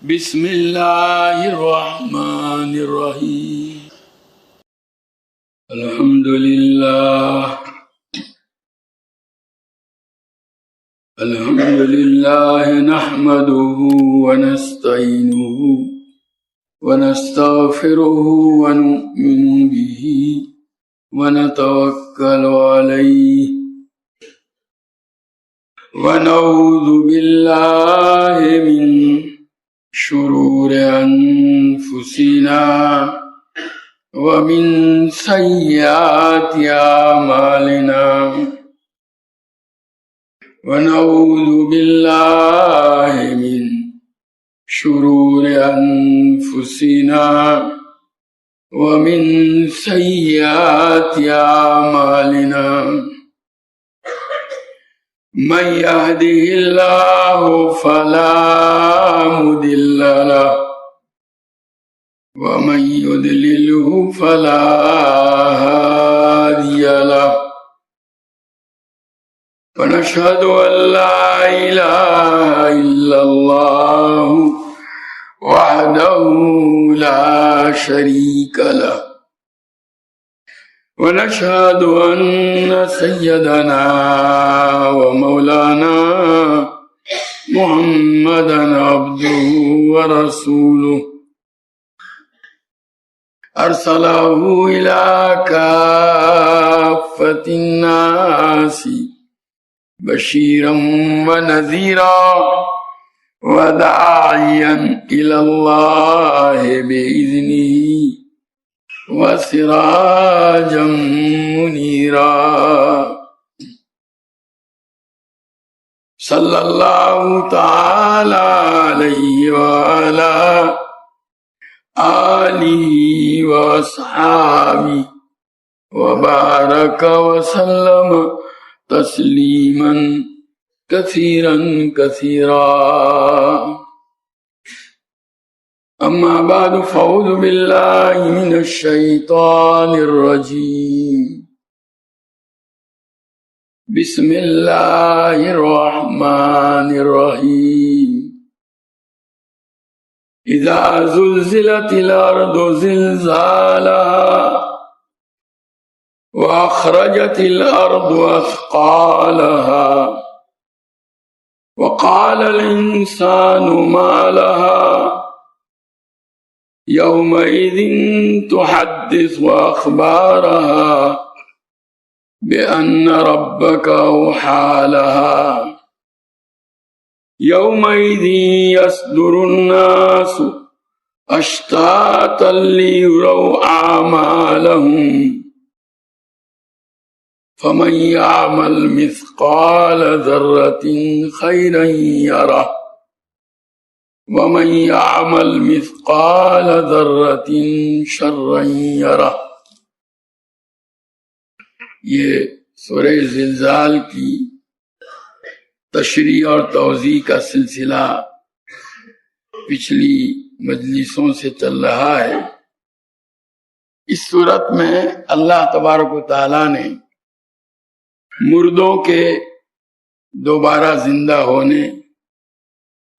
بسم اللہ الرحمن الرحیم الحمدللہ نحمده ونستعینه ونستغفره ونؤمن به ونتوکل علیہ ونعوذ باللہ من شرور انفسنا ومن سیئات اعمالنا ونعوذ باللہ من شرور انفسنا ومن سیئات اعمالنا من يهده الله فلا مضل له ومن يضلله فلا هادي له ونشهد أن لا إله إلا الله وحده لا شريك له ونشهد أن سيدنا ومولانا محمدا عبده ورسوله أرسله إلى كافة الناس بشيرا ونذيرا وداعيا إلى الله بإذنه وسراجا منيرا صلى الله تعالى عليه وعلى آله وأصحابه وبارك وسلم تسليما كثيرا كثيرا أما بعد فأعوذ بالله من الشيطان الرجيم بسم الله الرحمن الرحيم إذا زلزلت الأرض زلزالها وأخرجت الأرض أثقالها وقال الإنسان ما لها يومئذ تحدث أخبارها بأن ربك أوحى لها يومئذ يصدر الناس أشتاتا ليروا أعمالهم فمن يعمل مثقال ذرة خيرا يره ومن يعمل مثقال ذرة شرا يره۔ یہ سورہ زلزال کی تشریح اور توضیح کا سلسلہ پچھلی مجلسوں سے چل رہا ہے۔ اس صورت میں اللہ تبارک و تعالی نے مردوں کے دوبارہ زندہ ہونے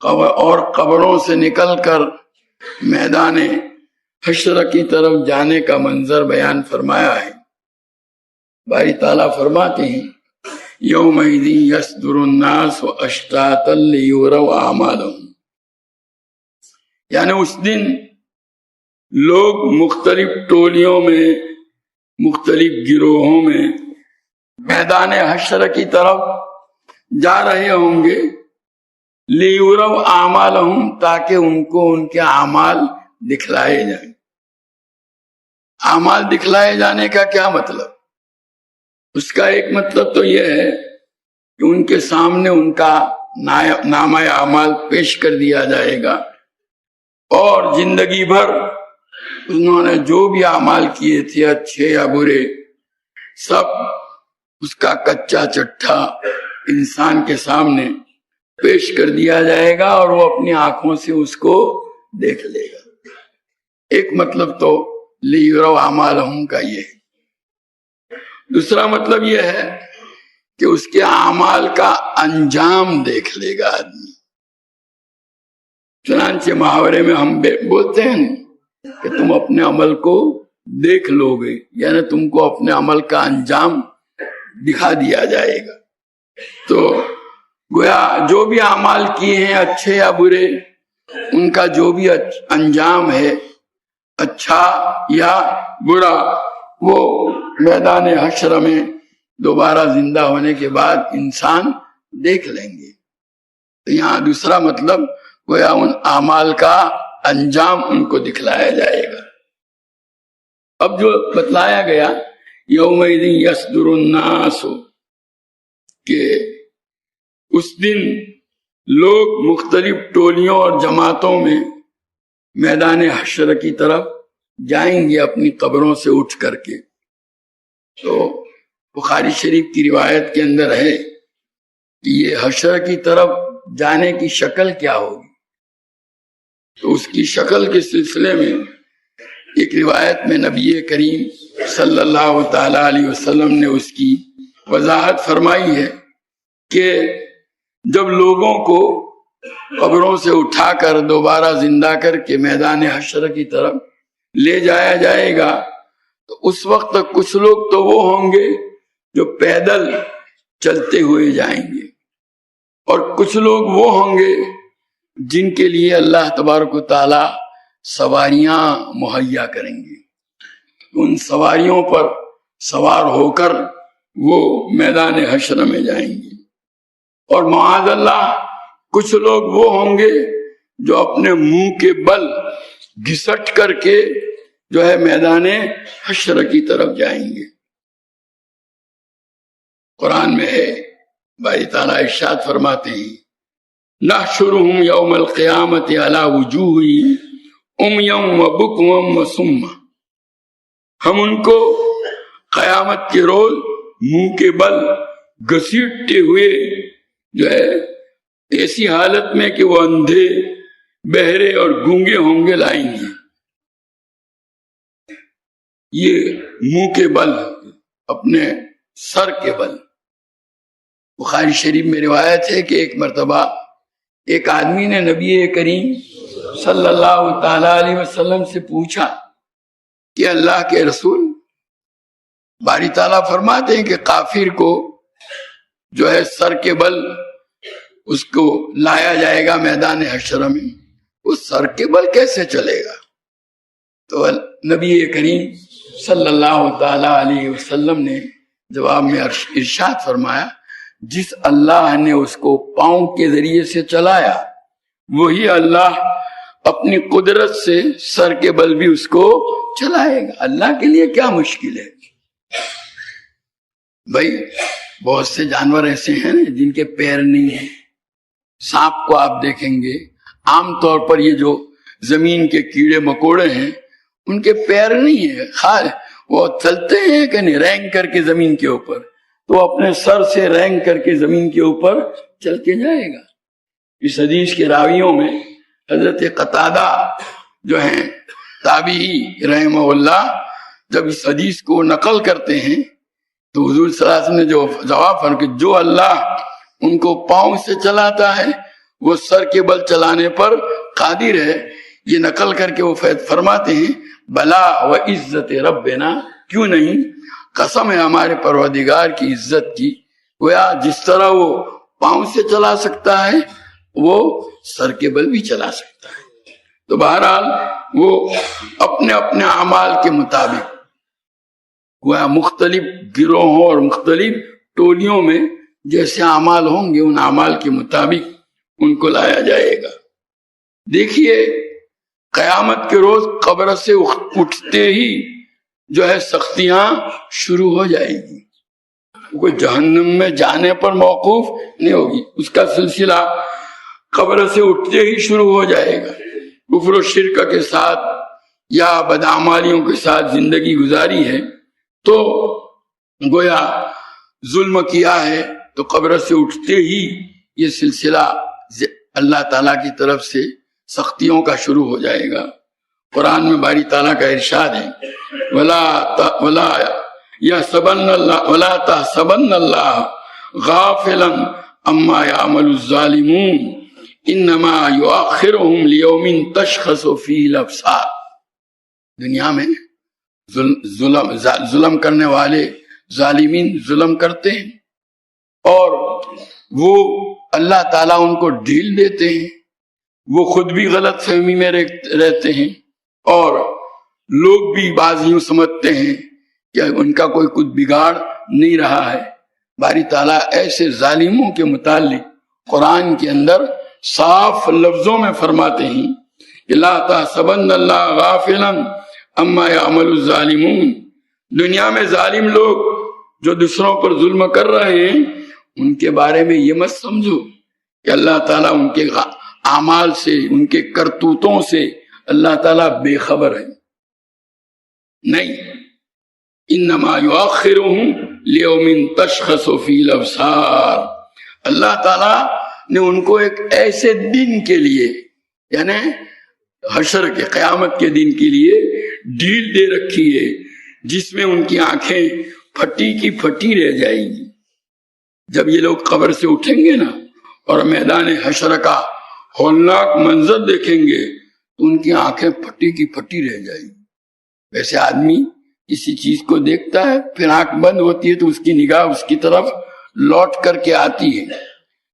اور قبروں سے نکل کر میدان حشر کی طرف جانے کا منظر بیان فرمایا ہے۔ باری تعالیٰ فرماتے ہیں یومئذ یصدر الناس اشتاتا لیروا اعمالهم، یعنی اس دن لوگ مختلف ٹولیوں میں، مختلف گروہوں میں میدان حشر کی طرف جا رہے ہوں گے، لیروا اعمالهم، تاکہ ان کو ان کے اعمال دکھلائے جائیں۔ اعمال دکھلائے جانے کا کیا مطلب؟ اس کا ایک مطلب تو یہ ہے کہ ان کے سامنے ان کا نامہ اعمال پیش کر دیا جائے گا، اور زندگی بھر انہوں نے جو بھی اعمال کیے تھے اچھے یا برے، سب اس کا کچا چٹھا انسان کے سامنے پیش کر دیا جائے گا، اور وہ اپنی آنکھوں سے اس کو دیکھ لے گا۔ ایک مطلب تو لیروا اعمالهم کا یہ ہے۔ دوسرا مطلب یہ ہے کہ اس کے اعمال کا انجام دیکھ لے گا آدمی، چنانچہ محاورے میں ہم بولتے ہیں کہ تم اپنے عمل کو دیکھ لو گے، یعنی تم کو اپنے عمل کا انجام دکھا دیا جائے گا۔ تو گویا جو بھی اعمال کیے ہیں اچھے یا برے، ان کا جو بھی انجام ہے اچھا یا برا، وہ میدان حشر میں دوبارہ زندہ ہونے کے بعد انسان دیکھ لیں گے۔ تو یہاں دوسرا مطلب گویا ان اعمال کا انجام ان کو دکھلایا جائے گا۔ اب جو بتلایا گیا یومئذ یصدر الناس، کہ اس دن لوگ مختلف ٹولیوں اور جماعتوں میں میدان حشر کی طرف جائیں گے اپنی قبروں سے اٹھ کر کے۔ تو بخاری شریف کی روایت کے اندر ہے کہ یہ حشر کی طرف جانے کی شکل کیا ہوگی، تو اس کی شکل کے سلسلے میں ایک روایت میں نبی کریم صلی اللہ تعالی علیہ وسلم نے اس کی وضاحت فرمائی ہے کہ جب لوگوں کو قبروں سے اٹھا کر دوبارہ زندہ کر کے میدان حشر کی طرف لے جایا جائے گا، تو اس وقت کچھ لوگ تو وہ ہوں گے جو پیدل چلتے ہوئے جائیں گے، اور کچھ لوگ وہ ہوں گے جن کے لیے اللہ تبارک و تعالی سواریاں مہیا کریں گے۔ ان سواریوں پر سوار ہو کر وہ میدان حشر میں جائیں گے، اور معاذ اللہ کچھ لوگ وہ ہوں گے جو اپنے منہ کے بل گھسٹ کر کے جو ہے میدان حشر کی طرف جائیں گے۔ قرآن میں ہے، باری تعالیٰ ارشاد فرماتے ہیں نحشرهم یوم القیامت علی وجوہہم عمیا وبکما وصما، ہم ان کو قیامت کے روز منہ کے بل گھسیٹتے ہوئے جو ہے ایسی حالت میں کہ وہ اندھے، بہرے اور گونگے ہوں گے لائیں گے۔ یہ منہ کے بل، اپنے سر کے بل۔ بخاری شریف میں روایت ہے کہ ایک مرتبہ ایک آدمی نے نبی کریم صلی اللہ تعالی علیہ وسلم سے پوچھا کہ اللہ کے رسول، باری تعالیٰ فرماتے ہیں کہ کافر کو جو ہے سر کے بل اس کو لایا جائے گا میدان حشر میں، اس سر کے بل کیسے چلے گا؟ تو نبی کریم صلی اللہ تعالی علیہ وسلم نے جواب میں ارشاد فرمایا جس اللہ نے اس کو پاؤں کے ذریعے سے چلایا، وہی اللہ اپنی قدرت سے سر کے بل بھی اس کو چلائے گا۔ اللہ کے لیے کیا مشکل ہے؟ بھائی بہت سے جانور ایسے ہیں جن کے پیر نہیں ہیں۔ سانپ کو آپ دیکھیں گے، عام طور پر یہ جو زمین کے کیڑے مکوڑے ہیں ان کے پیر نہیں ہیں، وہ چلتے ہیں کہ نہیں رینگ کر کے زمین کے اوپر، تو اپنے سر سے رینگ کر کے زمین کے اوپر چل کے جائے گا۔ اس حدیث کے راویوں میں حضرت قتادہ جو ہیں تابعی رحمہ اللہ، جب اس حدیث کو نقل کرتے ہیں تو حضور صلی اللہ علیہ وسلم نے جو جواب فرمایا کہ جو اللہ ان کو پاؤں سے چلاتا ہے وہ سر کے بل چلانے پر قادر ہے۔ یہ نقل کر کے وہ فرماتے ہیں بلا و عزت ربنا، کیوں نہیں، قسم ہے ہمارے پروردگار کی عزت کی، گویا جس طرح وہ پاؤں سے چلا سکتا ہے وہ سر کے بل بھی چلا سکتا ہے۔ تو بہرحال وہ اپنے اپنے اعمال کے مطابق گویا مختلف گروہوں اور مختلف ٹولیوں میں جیسے اعمال ہوں گے ان اعمال کے مطابق ان کو لایا جائے گا۔ دیکھیے قیامت کے روز قبر سے اٹھتے ہی جو ہے سختیاں شروع ہو جائے گی، کوئی جہنم میں جانے پر موقوف نہیں ہوگی، اس کا سلسلہ قبر سے اٹھتے ہی شروع ہو جائے گا۔ کفر و شرک کے ساتھ یا بدعمالیوں کے ساتھ زندگی گزاری ہے تو گویا ظلم کیا ہے تو قبر سے اٹھتے ہی یہ سلسلہ اللہ تعالیٰ کی طرف سے سختیوں کا شروع ہو جائے گا۔ قرآن میں باری تعالیٰ کا ارشاد ہے وَلَا تَحْسَبَنَّ اللَّهَ غَافِلًا عَمَّا يَعْمَلُ الظَّالِمُونَ انما یؤخرہم لیوم تشخص فیہ الابصار. دنیا میں ظلم کرنے والے ظالمین ظلم کرتے ہیں اور وہ اللہ تعالیٰ ان کو ڈھیل دیتے ہیں، وہ خود بھی غلط فہمی میں رہتے ہیں اور لوگ بھی بعض یوں سمجھتے ہیں کہ ان کا کوئی کچھ بگاڑ نہیں رہا ہے. باری تعالیٰ ایسے ظالموں کے متعلق قرآن کے اندر صاف لفظوں میں فرماتے ہیں کہ لا تحسبن اللہ غافلا اما یعمل الظالمون. دنیا میں ظالم لوگ جو دوسروں پر ظلم کر رہے ہیں ان کے بارے میں یہ مت سمجھو کہ اللہ تعالیٰ ان کے اعمال سے، ان کے کرتوتوں سے اللہ تعالیٰ بے خبر ہے. نہیں، انما یؤخرہم لیوم تشخص فیہ الابصار. اللہ تعالیٰ نے ان کو ایک ایسے دن کے لیے، یعنی حشر کے، قیامت کے دن کے لیے ڈھیل دے رکھی ہے جس میں ان کی آنکھیں پھٹی کی پھٹی رہ جائیں گی. جب یہ لوگ قبر سے اٹھیں گے نا اور میدان حشر کا ہولناک منظر دیکھیں گے تو ان کی آنکھیں پھٹی کی پھٹی رہ جائیں گی. ویسے آدمی کسی چیز کو دیکھتا ہے، پھر آنکھ بند ہوتی ہے تو اس کی نگاہ اس کی طرف لوٹ کر کے آتی ہے،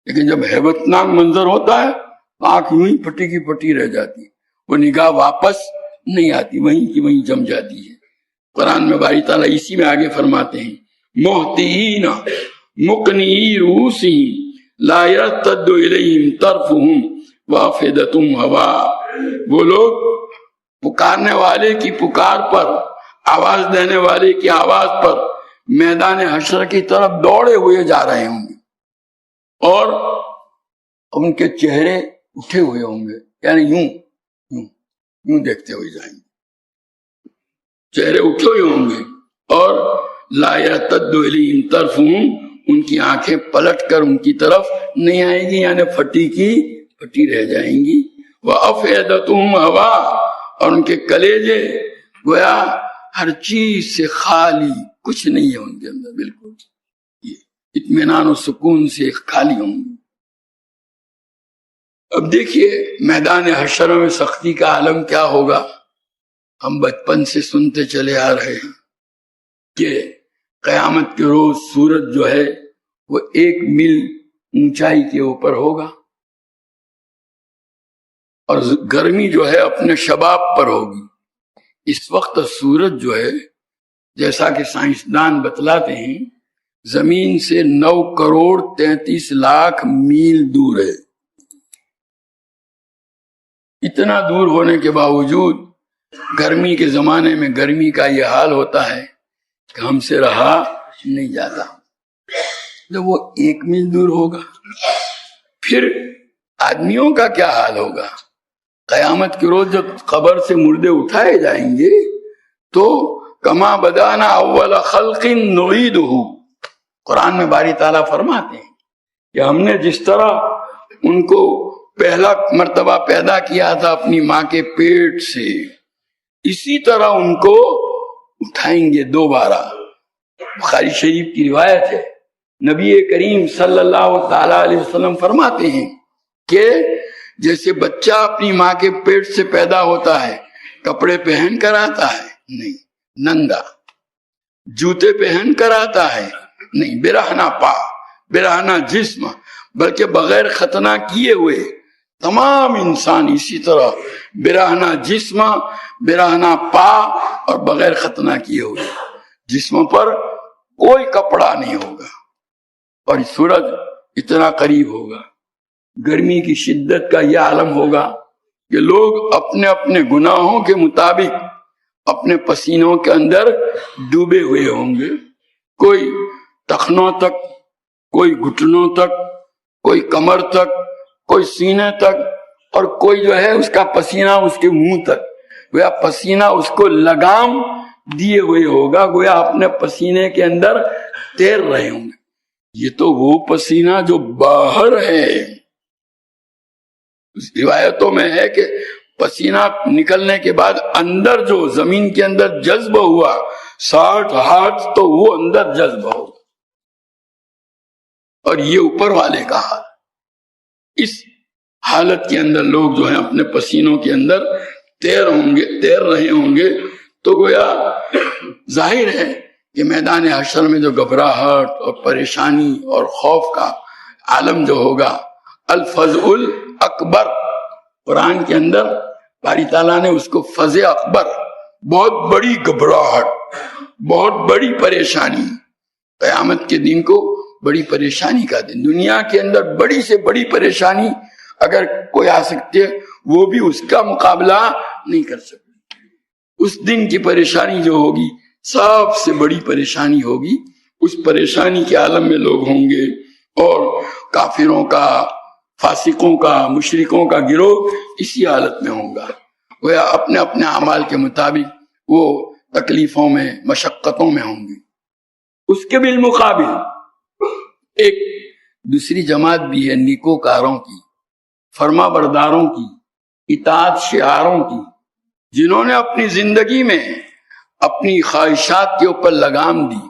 لیکن جب ہیبتناک منظر ہوتا ہے تو آنکھ یوں ہی پھٹی کی پھٹی رہ جاتی ہے، وہ نگاہ واپس نہیں آتی، وہیں کی وہیں جم جاتی ہے. قرآن میں باری تعالیٰ اسی میں آگے فرماتے ہیں مہطعین مقنعی رؤوسہم لا یرتد الیہم طرفہم وافئدتہم ہواء. وہ لوگ پکارنے والے کی پکار پر، آواز دینے والے کی آواز پر میدان حشر کی طرف دوڑے ہوئے جا رہے ہوں گے اور ان کے چہرے اٹھے ہوئے ہوں گے، یعنی یوں یوں یوں دیکھتے ہوئے جائیں گے، چہرے اٹھے ہوئے ہوں گے اور لا یرتد الیہم طرفہم، ان کی آنکھیں پلٹ کر ان کی طرف نہیں آئیں گی، یعنی پھٹی کی پھٹی رہ جائیں گی. وافئدتہم ہواء، اور ان کے کلیجے گویا ہر چیز سے خالی، کچھ نہیں ہے ان کے اندر، بالکل یہ اطمینان و سکون سے خالی ہوں گے. اب دیکھیے میدان حشر میں سختی کا عالم کیا ہوگا. ہم بچپن سے سنتے چلے آ رہے ہیں کہ قیامت کے روز سورج جو ہے وہ 1 میل اونچائی کے اوپر ہوگا اور گرمی جو ہے اپنے شباب پر ہوگی. اس وقت سورج جو ہے جیسا کہ سائنسدان بتلاتے ہیں زمین سے 9 کروڑ 33 لاکھ میل دور ہے. اتنا دور ہونے کے باوجود گرمی کے زمانے میں گرمی کا یہ حال ہوتا ہے کہ ہم سے رہا نہیں جاتا. جب وہ 1 میل دور ہوگا پھر آدمیوں کا کیا حال ہوگا. قیامت کے روز جب قبر سے مردے اٹھائے جائیں گے تو کما بدانا اول خلق نعیدہ، قرآن میں باری تعالیٰ فرماتے ہیں کہ ہم نے جس طرح ان کو پہلا مرتبہ پیدا کیا تھا اپنی ماں کے پیٹ سے، اسی طرح ان کو اٹھائیں گے دوبارہ. بخاری شریف کی روایت ہے، نبی کریم صلی اللہ تعالی علیہ وسلم فرماتے ہیں کہ جیسے بچہ اپنی ماں کے پیٹ سے پیدا ہوتا ہے کپڑے پہن کر آتا ہے، نہیں ننگا، جوتے پہن کر آتا ہے، نہیں برہنہ پا، برہنہ جسم، بلکہ بغیر ختنہ کیے ہوئے تمام انسان اسی طرح برہنہ جسم، برہنہ پا اور بغیر ختنہ کیے ہوئے، جسم پر کوئی کپڑا نہیں ہوگا اور سورج اتنا قریب ہوگا. گرمی کی شدت کا یہ عالم ہوگا کہ لوگ اپنے اپنے گناہوں کے مطابق اپنے پسینوں کے اندر ڈوبے ہوئے ہوں گے. کوئی ٹخنوں تک، کوئی گھٹنوں تک، کوئی کمر تک، کوئی سینے تک، اور کوئی جو ہے اس کا پسینہ اس کے منہ تک، گویا پسینہ اس کو لگام دیے ہوئے ہوگا، گویا اپنے پسینے کے اندر تیر رہے ہوں گے. یہ تو وہ پسینہ جو باہر ہے. روایتوں میں ہے کہ پسینہ نکلنے کے بعد اندر جو زمین کے اندر جذب ہوا 60 ہاتھ تو وہ اندر جذب ہوگا. اور یہ اوپر والے کا حال. اس حالت کے اندر لوگ جو ہیں اپنے پسینوں کے اندر تیر رہے ہوں گے، تو گویا ظاہر ہے کہ میدان حشر میں جو گھبراہٹ اور پریشانی اور خوف کا عالم جو ہوگا، الفزع الاکبر، قرآن کے اندر باری تعالیٰ نے اس کو فزع اکبر، بہت بڑی گھبراہٹ، بہت بڑی پریشانی، قیامت کے دن کو بڑی پریشانی کا دن، دنیا کے اندر بڑی سے بڑی پریشانی اگر کوئی آ سکتی ہے، وہ بھی اس کا مقابلہ نہیں کر سکتی۔ اس دن کی پریشانی جو ہوگی سب سے بڑی پریشانی ہوگی، اس پریشانی کے عالم میں لوگ ہوں گے، اور کافروں کا، فاسقوں کا، مشرکوں کا گروہ اسی حالت میں ہوں گا، وہ اپنے اپنے اعمال کے مطابق وہ تکلیفوں میں، مشقتوں میں ہوں گے۔ اس کے بالمقابل ایک دوسری جماعت بھی ہے نیکوکاروں کی، فرما برداروں کی، اطاعت شعاروں کی، جنہوں نے اپنی زندگی میں اپنی خواہشات کے اوپر لگام دی،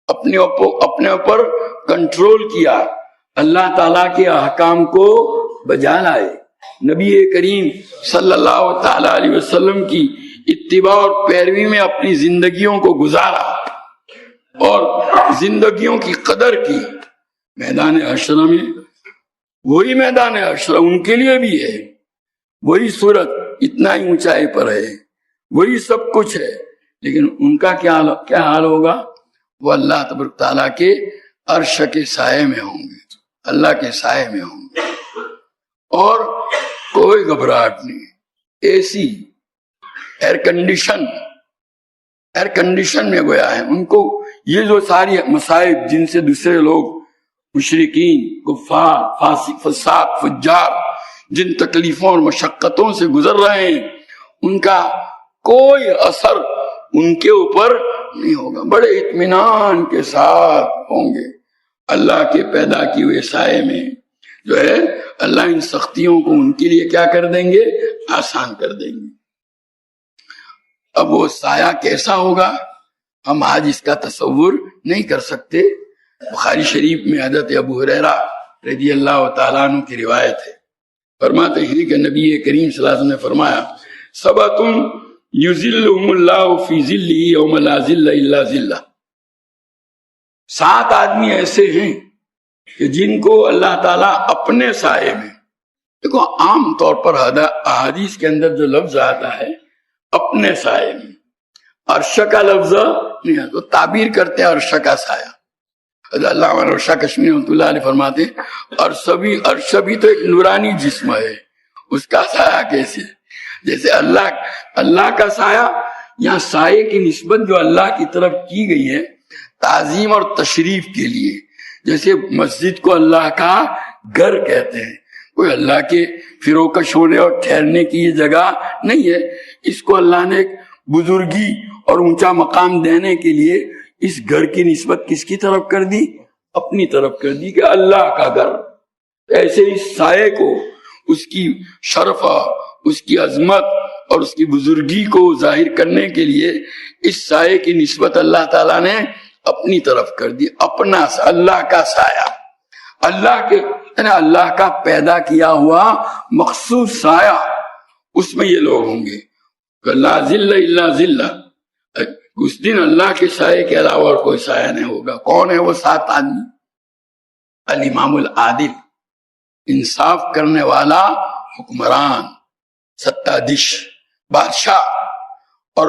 اپنے اوپر کنٹرول کیا، اللہ تعالیٰ کے احکام کو بجا لائے، نبی کریم صلی اللہ تعالی علیہ وسلم کی اتباع اور پیروی میں اپنی زندگیوں کو گزارا اور زندگیوں کی قدر کی۔ میدان حشر میں وہی میدان حشر ان کے لیے بھی ہے، وہی صورت اتنا ہی اونچائی پر ہے، وہی سب کچھ ہے، لیکن ان کا کیا حال ہوگا؟ وہ اللہ تبارک تعالیٰ کے عرش کے سائے میں ہوں گے، اللہ کے سائے میں ہوں گے، اور کوئی گھبراہٹ نہیں، اے سی، ایئر کنڈیشن میں گویا ہے۔ ان کو یہ جو ساری مصائب جن سے دوسرے لوگ مشرکین، کفار، فاسق، فساق، فجار جن تکلیفوں اور مشقتوں سے گزر رہے ہیں، ان کا کوئی اثر ان کے اوپر نہیں ہوگا، بڑے اطمینان کے ساتھ ہوں گے اللہ کے پیدا کیے ہوئے سائے میں۔ جو ہے اللہ ان سختیوں کو ان کے لیے کیا کر دیں گے؟ آسان کر دیں گے۔ اب وہ سایہ کیسا ہوگا ہم آج اس کا تصور نہیں کر سکتے۔ بخاری شریف میں حضرت ابو ہریرہ رضی اللہ تعالیٰ عنہ کی روایت ہے، فرماتے ہیں کہ نبی کریم صلی اللہ علیہ وسلم نے فرمایا، سبعۃ یظلھم اللہ فی ظلہ یوم لا ظل الا ظلہ، 7 آدمی ایسے ہیں کہ جن کو اللہ تعالیٰ اپنے سائے میں، دیکھو عام طور پر احادیث کے اندر جو لفظ آتا ہے اپنے سائے میں، عرش کا لفظ نہیں ہے، تو تعبیر کرتے ہیں عرش کا سایہ۔ علامہ رشا کشمیری رحمۃ اللہ علیہ فرماتے ہیں عرش بھی تو ایک نورانی جسم ہے، اس کا سایہ کیسے؟ جیسے اللہ کا سایہ، یہاں سائے کی نسبت جو اللہ کی طرف کی گئی ہے تعظیم اور تشریف کے لیے، جیسے مسجد کو اللہ کا گھر کہتے ہیں، کوئی اللہ کے فروکش ہونے اور ٹھہرنے کی یہ جگہ نہیں ہے، اس کو اللہ نے ایک بزرگی اور اونچا مقام دینے کے لیے اس گھر کی نسبت کس کی طرف کر دی؟ اپنی طرف کر دی کہ اللہ کا گھر۔ ایسے اس سائے کو، اس کی شرف، اس کی عظمت اور اس کی بزرگی کو ظاہر کرنے کے لیے اس سائے کی نسبت اللہ تعالیٰ نے اپنی طرف کر دی، اپنا اللہ کا سایہ، اللہ کا پیدا کیا ہوا مخصوص سایہ، اس میں یہ لوگ ہوں گے لا ظل الا ظلہ، اس دن اللہ کے سائے کے علاوہ اور کوئی سایہ نہیں ہوگا۔ کون ہے وہ 7 آدمی؟ الامام العادل، انصاف کرنے والا حکمران، ستادش، بادشاہ۔ اور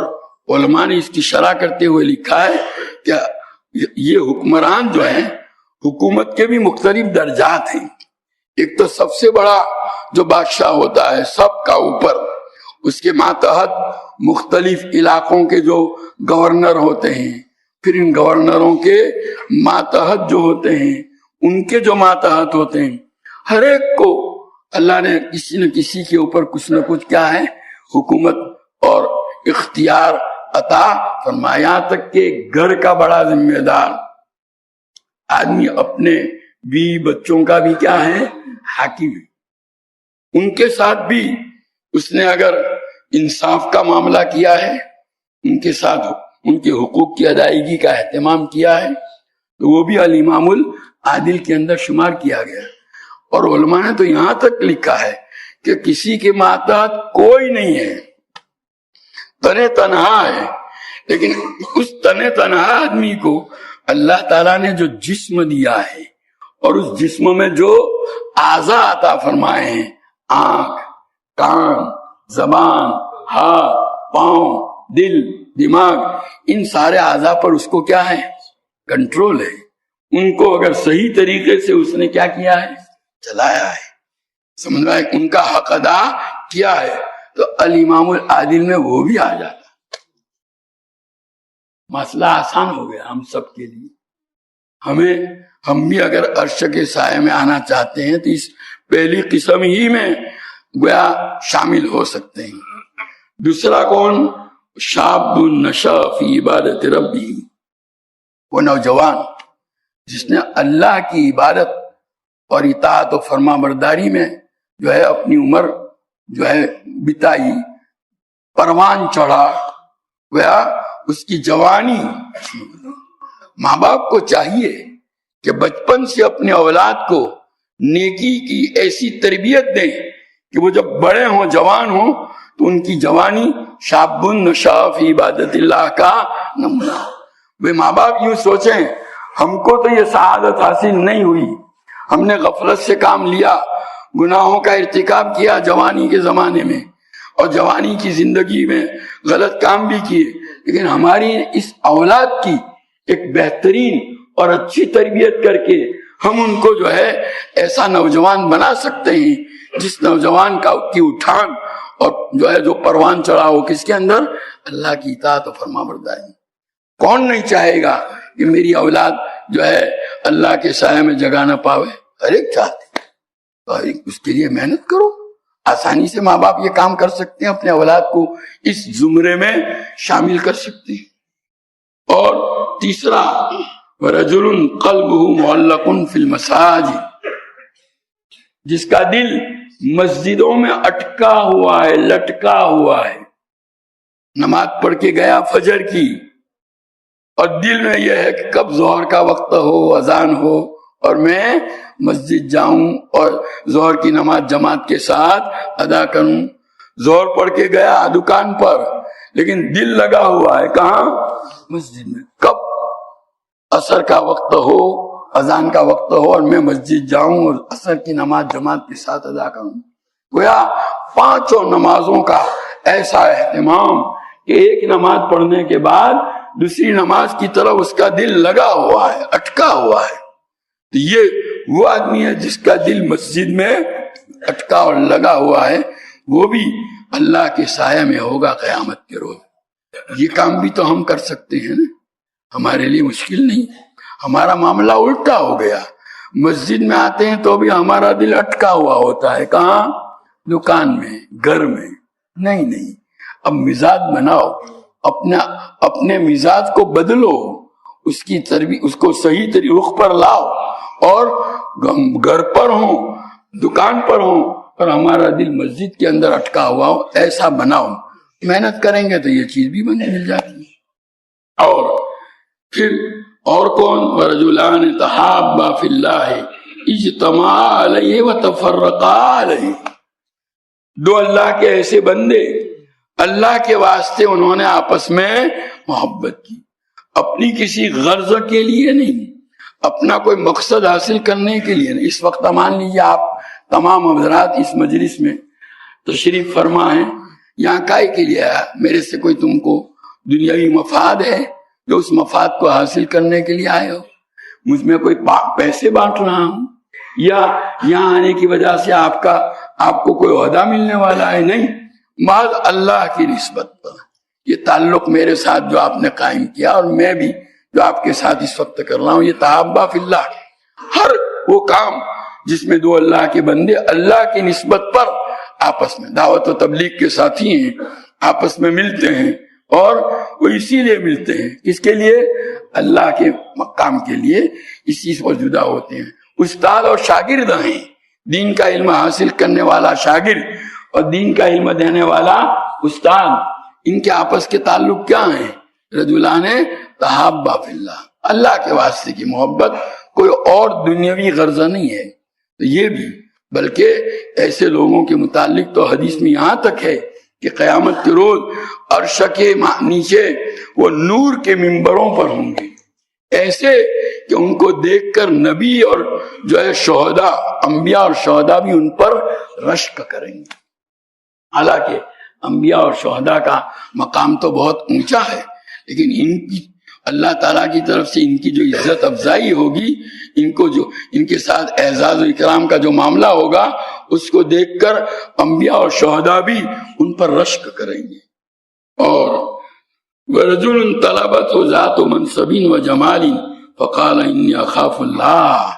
علماء نے اس کی شرح کرتے ہوئے لکھا ہے کہ یہ حکمران جو ہیں، حکومت کے بھی مختلف درجات ہیں۔ ایک تو سب سے بڑا جو بادشاہ ہوتا ہے سب کا اوپر، اس کے ماتحت مختلف علاقوں کے جو گورنر ہوتے ہیں، پھر ان گورنروں کے ماتحت جو ہوتے ہیں، ان کے جو ماتحت ہوتے ہیں، ہر ایک کو اللہ نے کسی نہ کسی کے اوپر کچھ نہ کچھ کیا ہے حکومت اور اختیار عطا فرمایا، یہاں تک کہ گھر کا بڑا ذمہ دار آدمی اپنے بیوی بچوں کا بھی کیا ہے حاکم ہے۔ ان کے ساتھ بھی اس نے اگر انصاف کا معاملہ کیا ہے، ان کے ساتھ ان کے حقوق کی ادائیگی کا اہتمام کیا ہے، تو وہ بھی الامام العادل کے اندر شمار کیا گیا۔ اور علماء نے تو یہاں تک لکھا ہے کہ کسی کے ماتحت کوئی نہیں ہے، تنے تنہا ہے، لیکن اس تنے تنہا آدمی کو اللہ تعالیٰ نے جو جسم دیا ہے اور اس جسم میں جو اعضاء عطا فرمائے ہیں، آنکھ، کان، زبان، ہاتھ، پاؤں، دل، دماغ، ان سارے اعضاء پر اس کو کیا ہے؟ کنٹرول ہے۔ ان کو اگر صحیح طریقے سے اس نے کیا کیا ہے؟ چلایا ہے، سمجھ میں ان کا حق ادا کیا ہے، تو الامام العادل میں وہ بھی آ جاتا، مسئلہ آسان ہو گیا ہم سب کے لیے۔ ہم بھی اگر عرش کے سائے میں آنا چاہتے ہیں تو اس پہلی قسم ہی میں گویا شامل ہو سکتے ہیں۔ دوسرا کون؟ شاب نشا فی عبادت ربی، وہ نوجوان جس نے اللہ کی عبادت اور اطاعت و فرما برداری میں جو ہے اپنی عمر جو ہے بتائی، پروان چڑھا، گویا اس کی جوانی۔ ماں باپ کو چاہیے کہ بچپن سے اپنے اولاد کو نیکی کی ایسی تربیت دیں کہ وہ جب بڑے ہوں، جوان ہوں، تو ان کی جوانی شاب نشا فی عبادت اللہ کا نمونہ۔ وہ ماں باپ یوں سوچیں ہم کو تو یہ سعادت حاصل نہیں ہوئی، ہم نے غفلت سے کام لیا، گناہوں کا ارتکاب کیا جوانی کے زمانے میں، اور جوانی کی زندگی میں غلط کام بھی کیے، لیکن ہماری اس اولاد کی ایک بہترین اور اچھی تربیت کر کے ہم ان کو جو ہے ایسا نوجوان بنا سکتے ہیں جس نوجوان کی اٹھان اور جو ہے جو پروان چڑھا ہو کس کے اندر؟ اللہ کی اطاعت و فرما برداری۔ کون نہیں چاہے گا کہ میری اولاد جو ہے اللہ کے سائے میں جگہ نہ پاوے؟ ہر ایک چاہتے ہیں، تو اس کے لیے محنت کرو۔ آسانی سے ماں باپ یہ کام کر سکتے ہیں، اپنے اولاد کو اس زمرے میں شامل کر سکتے ہیں۔ اور تیسرا وَرَجُلٌ قَلْبُهُ مُعَلَّقٌ فِي الْمَسَاجِدِ، جس کا دل مسجدوں میں اٹکا ہوا ہے، لٹکا ہوا ہے، نماز پڑھ کے گیا فجر کی، اور دل میں یہ ہے کہ کب ظہر کا وقت ہو، اذان ہو اور میں مسجد جاؤں اور ظہر کی نماز جماعت کے ساتھ ادا کروں۔ ظہر پڑھ کے گیا دکان پر، لیکن دل لگا ہوا ہے کہاں؟ مسجد میں، کب عصر کا وقت ہو، اذان کا وقت ہو اور میں مسجد جاؤں اور عصر کی نماز جماعت کے ساتھ ادا کروں۔ گویا پانچوں نمازوں کا ایسا اہتمام کہ ایک نماز پڑھنے کے بعد دوسری نماز کی طرف اس کا دل لگا ہوا ہے، اٹکا ہوا ہے۔ تو یہ وہ آدمی ہے جس کا دل مسجد میں اٹکا اور لگا ہوا ہے، وہ بھی اللہ کے سایہ میں ہوگا قیامت کے روز۔ یہ کام بھی تو ہم کر سکتے ہیں نا، ہمارے لیے مشکل نہیں۔ ہمارا معاملہ الٹا ہو گیا، مسجد میں آتے ہیں تو بھی ہمارا دل اٹکا ہوا ہوتا ہے، کہاں؟ دکان میں، گھر میں۔ نہیں، اب مزاج بناؤ، اپنے مزاج کو بدلو، اس کی تربیت، اس کو صحیح رخ پر لاؤ، اور گھر پر ہوں، دکان پر ہوں اور ہمارا دل مسجد کے اندر اٹکا ہوا ہو، ایسا بناؤ۔ محنت کریں گے تو یہ چیز بھی مل جاتی ہے۔ اور پھر اور کون؟ وَرَجُلَانِ تَحَابَّا فِي اللَّهِ اجْتَمَعَا عَلَيْهِ وَتَفَرَّقَا عَلَيْهِ، دو اللہ کے ایسے بندے اللہ کے واسطے انہوں نے آپس میں محبت کی، اپنی کسی غرض کے لیے نہیں، اپنا کوئی مقصد حاصل کرنے کے لیے نہیں۔ اس وقت مان لیجیے آپ تمام حضرات اس مجلس میں تشریف فرما ہیں، یہاں کائے کے لیے آیا؟ میرے سے کوئی تم کو دنیاوی مفاد ہے جو اس مفاد کو حاصل کرنے کے لیے آئے ہو؟ مجھ میں کوئی پیسے بانٹ رہا ہوں، یا یہاں آنے کی وجہ سے آپ کو کوئی عہدہ ملنے والا ہے؟ نہیں، محض اللہ کی نسبت پر یہ تعلق میرے ساتھ جو آپ نے قائم کیا، اور میں بھی جو آپ کے ساتھ اس وقت کر رہا ہوں، یہ تحابا فی اللہ۔ ہر وہ کام جس میں دو اللہ کے بندے اللہ کی نسبت پر آپس میں، دعوت و تبلیغ کے ساتھی ہیں، آپس میں ملتے ہیں، اور وہ اسی لیے ملتے ہیں، کس کے لیے؟ اللہ کے مقام کے لیے، اس چیز پر جدا ہوتے ہیں۔ استاد اور شاگرد ہیں، دین کا علم حاصل کرنے والا شاگرد اور دین کا علم دینے والا استاد، ان کے آپس کے تعلق کیا ہیں؟ رجلان تحابا فی اللہ، اللہ کے واسطے کی محبت، کوئی اور دنیاوی غرض نہیں ہے۔ تو یہ بھی، بلکہ ایسے لوگوں کے متعلق تو حدیث میں یہاں تک ہے کہ قیامت کے روز عرش کے نیچے وہ نور کے ممبروں پر ہوں گے، ایسے کہ ان کو دیکھ کر نبی اور جو ہے شہداء، انبیاء اور شہداء بھی ان پر رشک کریں گے۔ حالانکہ انبیاء اور شہداء کا مقام تو بہت اونچا ہے، لیکن ان کی اللہ تعالیٰ کی طرف سے ان کی جو عزت افزائی ہوگی، ان کو جو ان کے ساتھ اعزاز و اکرام کا جو معاملہ ہوگا، اس کو دیکھ کر انبیاء اور شہداء بھی ان پر رشک کریں گے۔ اور وَرَجُلٌ طَلَبَتْهُ ذَاتُ مَنْصَبٍ وَجَمَالٍ فَقَالَ إِنِّي أَخَافُ اللَّهَ،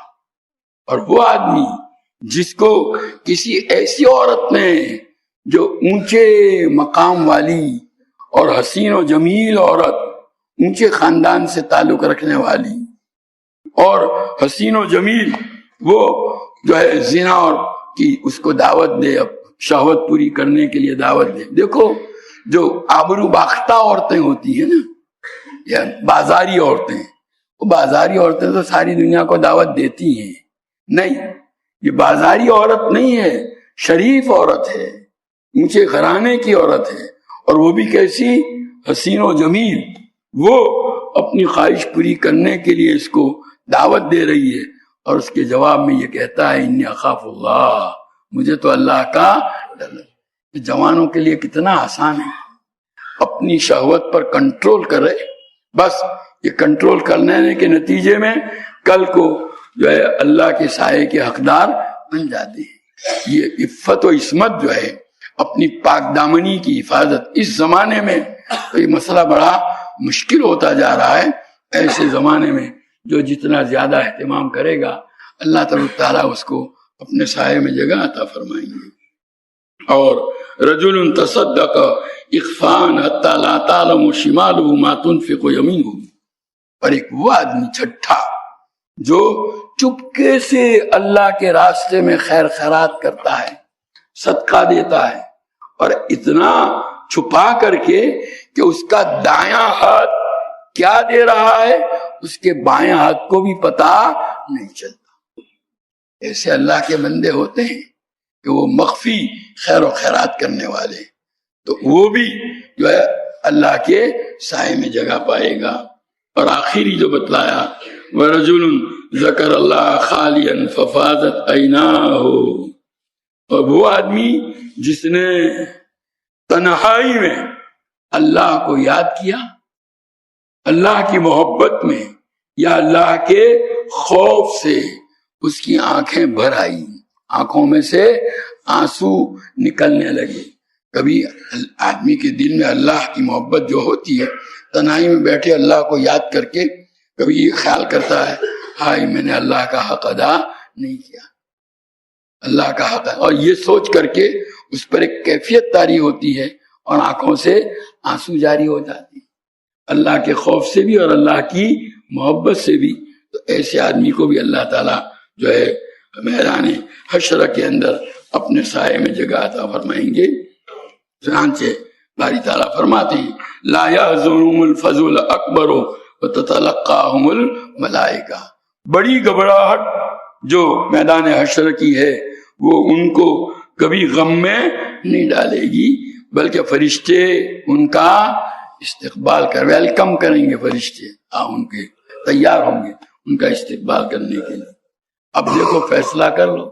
اور وہ آدمی جس کو کسی ایسی عورت نے جو اونچے مقام والی اور حسین و جمیل عورت، اونچے خاندان سے تعلق رکھنے والی اور حسین و جمیل، وہ جو ہے زنا اور کی اس کو دعوت دے، اب شہوت پوری کرنے کے لیے دعوت دے۔ دیکھو جو آبرو باختہ عورتیں ہوتی ہیں نا، یا بازاری عورتیں، وہ بازاری عورتیں تو ساری دنیا کو دعوت دیتی ہیں، نہیں، یہ بازاری عورت نہیں ہے، شریف عورت ہے، اونچے گھرانے کی عورت ہے، اور وہ بھی کیسی؟ حسین و جمیل۔ وہ اپنی خواہش پوری کرنے کے لیے اس کو دعوت دے رہی ہے، اور اس کے جواب میں یہ کہتا ہے انی اخاف اللہ، مجھے تو اللہ کا ڈر ہے۔ جوانوں کے لیے کتنا آسان ہے، اپنی شہوت پر کنٹرول کرے، بس یہ کنٹرول کرنے کے نتیجے میں کل کو جو ہے اللہ کے سائے کے حقدار بن جاتے ہیں۔ یہ عفت و عصمت جو ہے، اپنی پاک دامنی کی حفاظت، اس زمانے میں تو یہ مسئلہ بڑا مشکل ہوتا جا رہا ہے۔ ایسے زمانے میں جو جتنا زیادہ اہتمام کرے گا، اللہ تعالیٰ اس کو اپنے سائے میں جگہ عطا فرمائیں گے۔ اور رجل تصدق اخفان حتی لا تعلم شمالہ ما تنفق یمینہ، اور ایک وہ آدمی چھٹا جو چپکے سے اللہ کے راستے میں خیر خیرات کرتا ہے، صدقہ دیتا ہے، اور اتنا چھپا کر کے کہ اس کا دایاں ہاتھ کیا دے رہا ہے اس کے بائیں ہاتھ کو بھی پتا نہیں چلتا۔ ایسے اللہ کے بندے ہوتے ہیں کہ وہ مخفی خیر و خیرات کرنے والے، تو وہ بھی جو ہے اللہ کے سائے میں جگہ پائے گا۔ اور آخری جو بتلایا وَرَجُلٌ ذَكَرَ اللَّهَ خَالِيًا فَفَاضَتْ عَيْنَاهُ، اور وہ آدمی جس نے تنہائی میں اللہ کو یاد کیا، اللہ کی محبت میں یا اللہ کے خوف سے اس کی آنکھیں بھر آئی، آنکھوں میں سے آنسو نکلنے لگے۔ کبھی آدمی کے دل میں اللہ کی محبت جو ہوتی ہے، تنہائی میں بیٹھے اللہ کو یاد کر کے کبھی یہ خیال کرتا ہے ہائے میں نے اللہ کا حق ادا نہیں کیا، اللہ کا حق، اور یہ سوچ کر کے اس پر ایک کیفیت طاری ہوتی ہے اور آنکھوں سے آنسو جاری ہو جاتی ہے، اللہ کے خوف سے بھی اور اللہ کی محبت سے بھی۔ تو ایسے آدمی کو بھی اللہ تعالیٰ جو ہے میدان حشر کے اندر اپنے سائے میں جگہ عطا فرمائیں گے۔ چنانچہ باری تعالیٰ فرماتے ہیں لا يحزنهم الفزع الاکبر وتتلقاهم الملائکہ، بڑی گھبراہٹ جو میدان حشر کی ہے وہ ان کو کبھی غم میں نہیں ڈالے گی، بلکہ فرشتے ان کا استقبال ویلکم کریں گے، فرشتے ان کے تیار ہوں گے ان کا استقبال کرنے کے لیے۔ اب دیکھو فیصلہ کر لو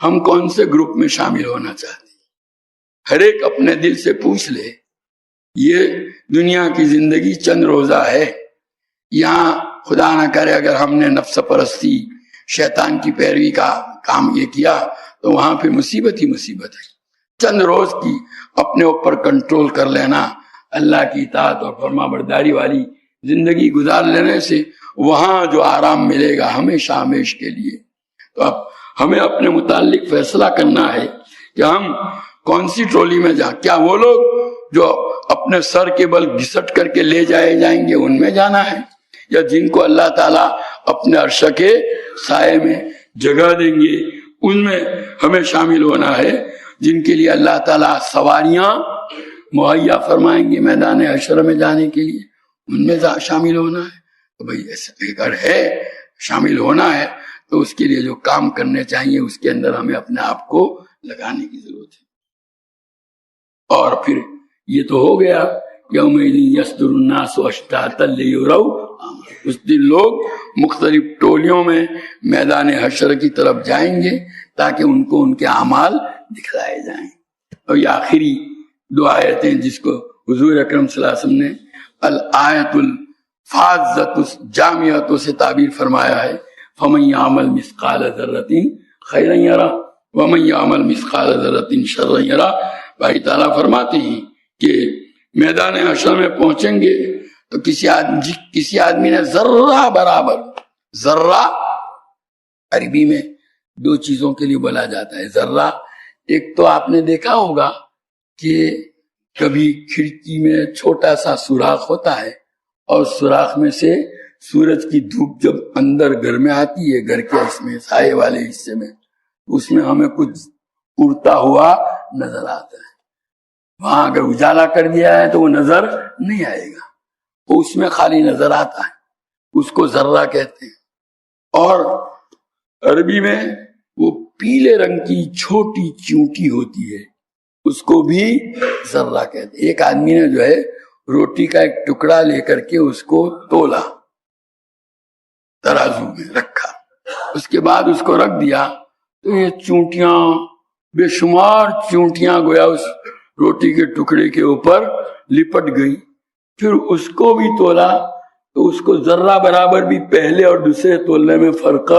ہم کون سے گروپ میں شامل ہونا چاہتے ہیں۔ ہر ایک اپنے دل سے پوچھ لے، یہ دنیا کی زندگی چند روزہ ہے، یہاں خدا نہ کرے اگر ہم نے نفس پرستی شیطان کی پیروی کا کام یہ کیا تو وہاں پہ مصیبت ہی مصیبت ہے۔ چند روز کی اپنے اوپر کنٹرول کر لینا، اللہ کی اطاعت اور فرما برداری والی زندگی گزار لینے سے وہاں جو آرام ملے گا ہمیشہ ہمیش کے لیے۔ تو اب ہمیں اپنے متعلق فیصلہ کرنا ہے کہ ہم کون سی ٹرولی میں جائیں۔ کیا وہ لوگ جو اپنے سر کے بل گھسٹ کر کے لے جائیں گے ان میں جانا ہے، یا جن کو اللہ تعالیٰ اپنے عرش کے سائے میں جگہ دیں گے ان میں ہمیں شامل ہونا ہے، جن کے لیے اللہ تعالیٰ سواریاں مہیا فرمائیں گے میدان حشر میں جانے کے لیے، ان میں شامل ہونا ہے۔ تو بھئی اگر ہے شامل ہونا ہے تو اس کے لیے جو کام کرنے چاہیے اس کے اندر ہمیں اپنے آپ کو لگانے کی ضرورت ہے۔ اور پھر یہ تو ہو گیا یومئذ یصدر الناس اشتاتا لیروا اعمالهم، اس دن لوگ مختلف ٹولیوں میں میدان حشر کی طرف جائیں گے تاکہ ان کو ان کے اعمال دکھلائے جائیں۔ اور یہ آخری دو آیتیں جس کو حضور اکرم صلی اللہ علیہ وسلم نے الآیت الفاظۃ الجامعۃ سے تعبیر فرمایا ہے، فمن یعمل مثقال ذرۃ خیرا یرہ ومن یعمل مثقال ذرۃ شرا یرہ۔ بھائی تعالیٰ فرماتے ہیں کہ میدان حشر میں پہنچیں گے تو کسی آدمی نے ذرہ برابر، ذرہ عربی میں دو چیزوں کے لیے بولا جاتا ہے ذرہ۔ ایک تو آپ نے دیکھا ہوگا کہ کبھی کھڑکی میں چھوٹا سا سوراخ ہوتا ہے اور سوراخ میں سے سورج کی دھوپ جب اندر گھر میں آتی ہے، گھر کے اس میں سائے والے حصے میں، اس میں ہمیں کچھ اڑتا ہوا نظر آتا ہے۔ وہاں اگر اجالا کر دیا ہے تو وہ نظر نہیں آئے گا، وہ اس میں خالی نظر آتا ہے، اس کو ذرہ کہتے ہیں۔ اور عربی میں وہ پیلے رنگ کی چھوٹی چونٹی ہوتی ہے، اس کو بھی ذرہ کہتے ہیں۔ ایک آدمی نے جو ہے روٹی کا ایک ٹکڑا لے کر کے اس کو تولا، ترازو میں رکھا، اس کے بعد اس کو رکھ دیا تو یہ چونٹیاں، بے شمار چونٹیاں گویا اس روٹی کے ٹکڑے کے اوپر لپٹ گئی۔ پھر اس کو بھی تولا تو اس کو ذرہ برابر بھی پہلے اور دوسرے تولنے میں فرق،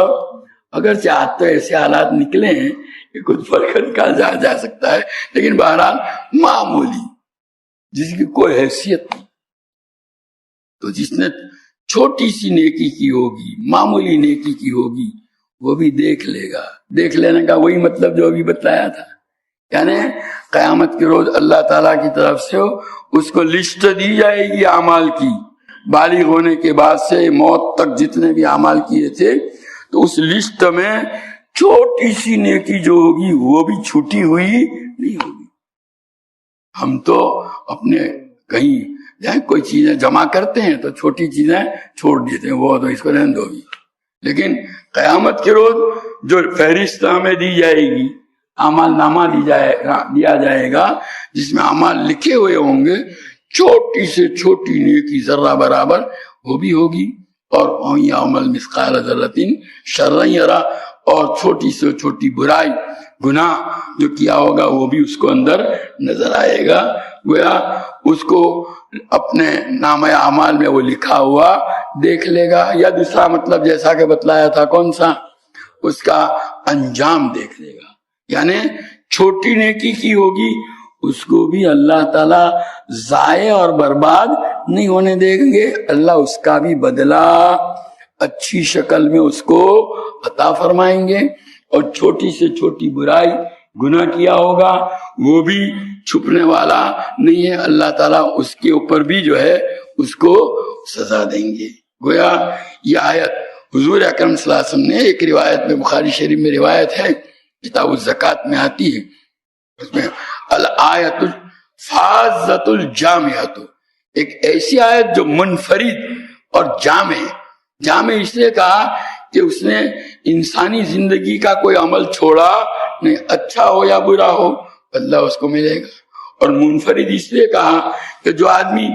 اگر چاہتے تو ایسے حالات نکلے ہیں کہ کچھ فرق نکالا جا سکتا ہے، لیکن بہرحال معمولی، جس کی کوئی حیثیت نہیں۔ تو جس نے چھوٹی سی نیکی کی ہوگی، معمولی نیکی کی ہوگی، وہ بھی دیکھ لے گا۔ دیکھ لینے کا وہی مطلب جو ابھی بتایا تھا، یعنی قیامت کے روز اللہ تعالیٰ کی طرف سے اس کو لسٹ دی جائے گی اعمال کی، بالغ ہونے کے بعد سے موت تک جتنے بھی اعمال کیے تھے، تو اس لسٹ میں چھوٹی سی نیکی جو ہوگی وہ بھی چھوٹی ہوئی نہیں ہوگی۔ ہم تو اپنے کہیں کوئی چیزیں جمع کرتے ہیں تو چھوٹی چیزیں چھوڑ دیتے ہیں، وہ تو اس کو رہنے دو بھی، لیکن قیامت کے روز جو فہرست ہمیں دی جائے گی، اعمال نامہ دیا جائے گا جس میں اعمال لکھے ہوئے ہوں گے، چھوٹی سے چھوٹی نیکی ذرہ برابر وہ بھی ہوگی، اور وَمَن يَعْمَلْ مِثْقَالَ ذَرَّةٍ شَرًّا يَرَهُ، اور چھوٹی سے چھوٹی برائی، گناہ جو کیا ہوگا وہ بھی اس کو اندر نظر آئے گا، گویا اس کو اپنے نامہ اعمال میں وہ لکھا ہوا دیکھ لے گا۔ یا دوسرا مطلب جیسا کہ بتلایا تھا کون سا، اس کا انجام دیکھ لے گا، یعنی چھوٹی نیکی کی ہوگی اس کو بھی اللہ تعالیٰ ضائع اور برباد نہیں ہونے دیں گے، اللہ اس کا بھی بدلہ اچھی شکل میں اس کو عطا فرمائیں گے۔ اور چھوٹی سے چھوٹی برائی، گناہ کیا ہوگا وہ بھی چھپنے والا نہیں ہے، اللہ تعالیٰ اس کے اوپر بھی جو ہے اس کو سزا دیں گے۔ گویا یہ آیت حضور اکرم صلی اللہ علیہ وسلم نے ایک روایت میں، بخاری شریف میں روایت ہے، کتاب الزکوٰۃ میں آتی ہے، اس میں الآیت الفاظۃ الجامعۃ، ایک ایسی آیت جو منفرد اور جامع اس لیے کہا کہ اس نے انسانی زندگی کا کوئی عمل چھوڑا نہیں، اچھا ہو یا برا ہو بدلہ اس کو ملے گا۔ اور منفرد اس لیے کہا کہ جو آدمی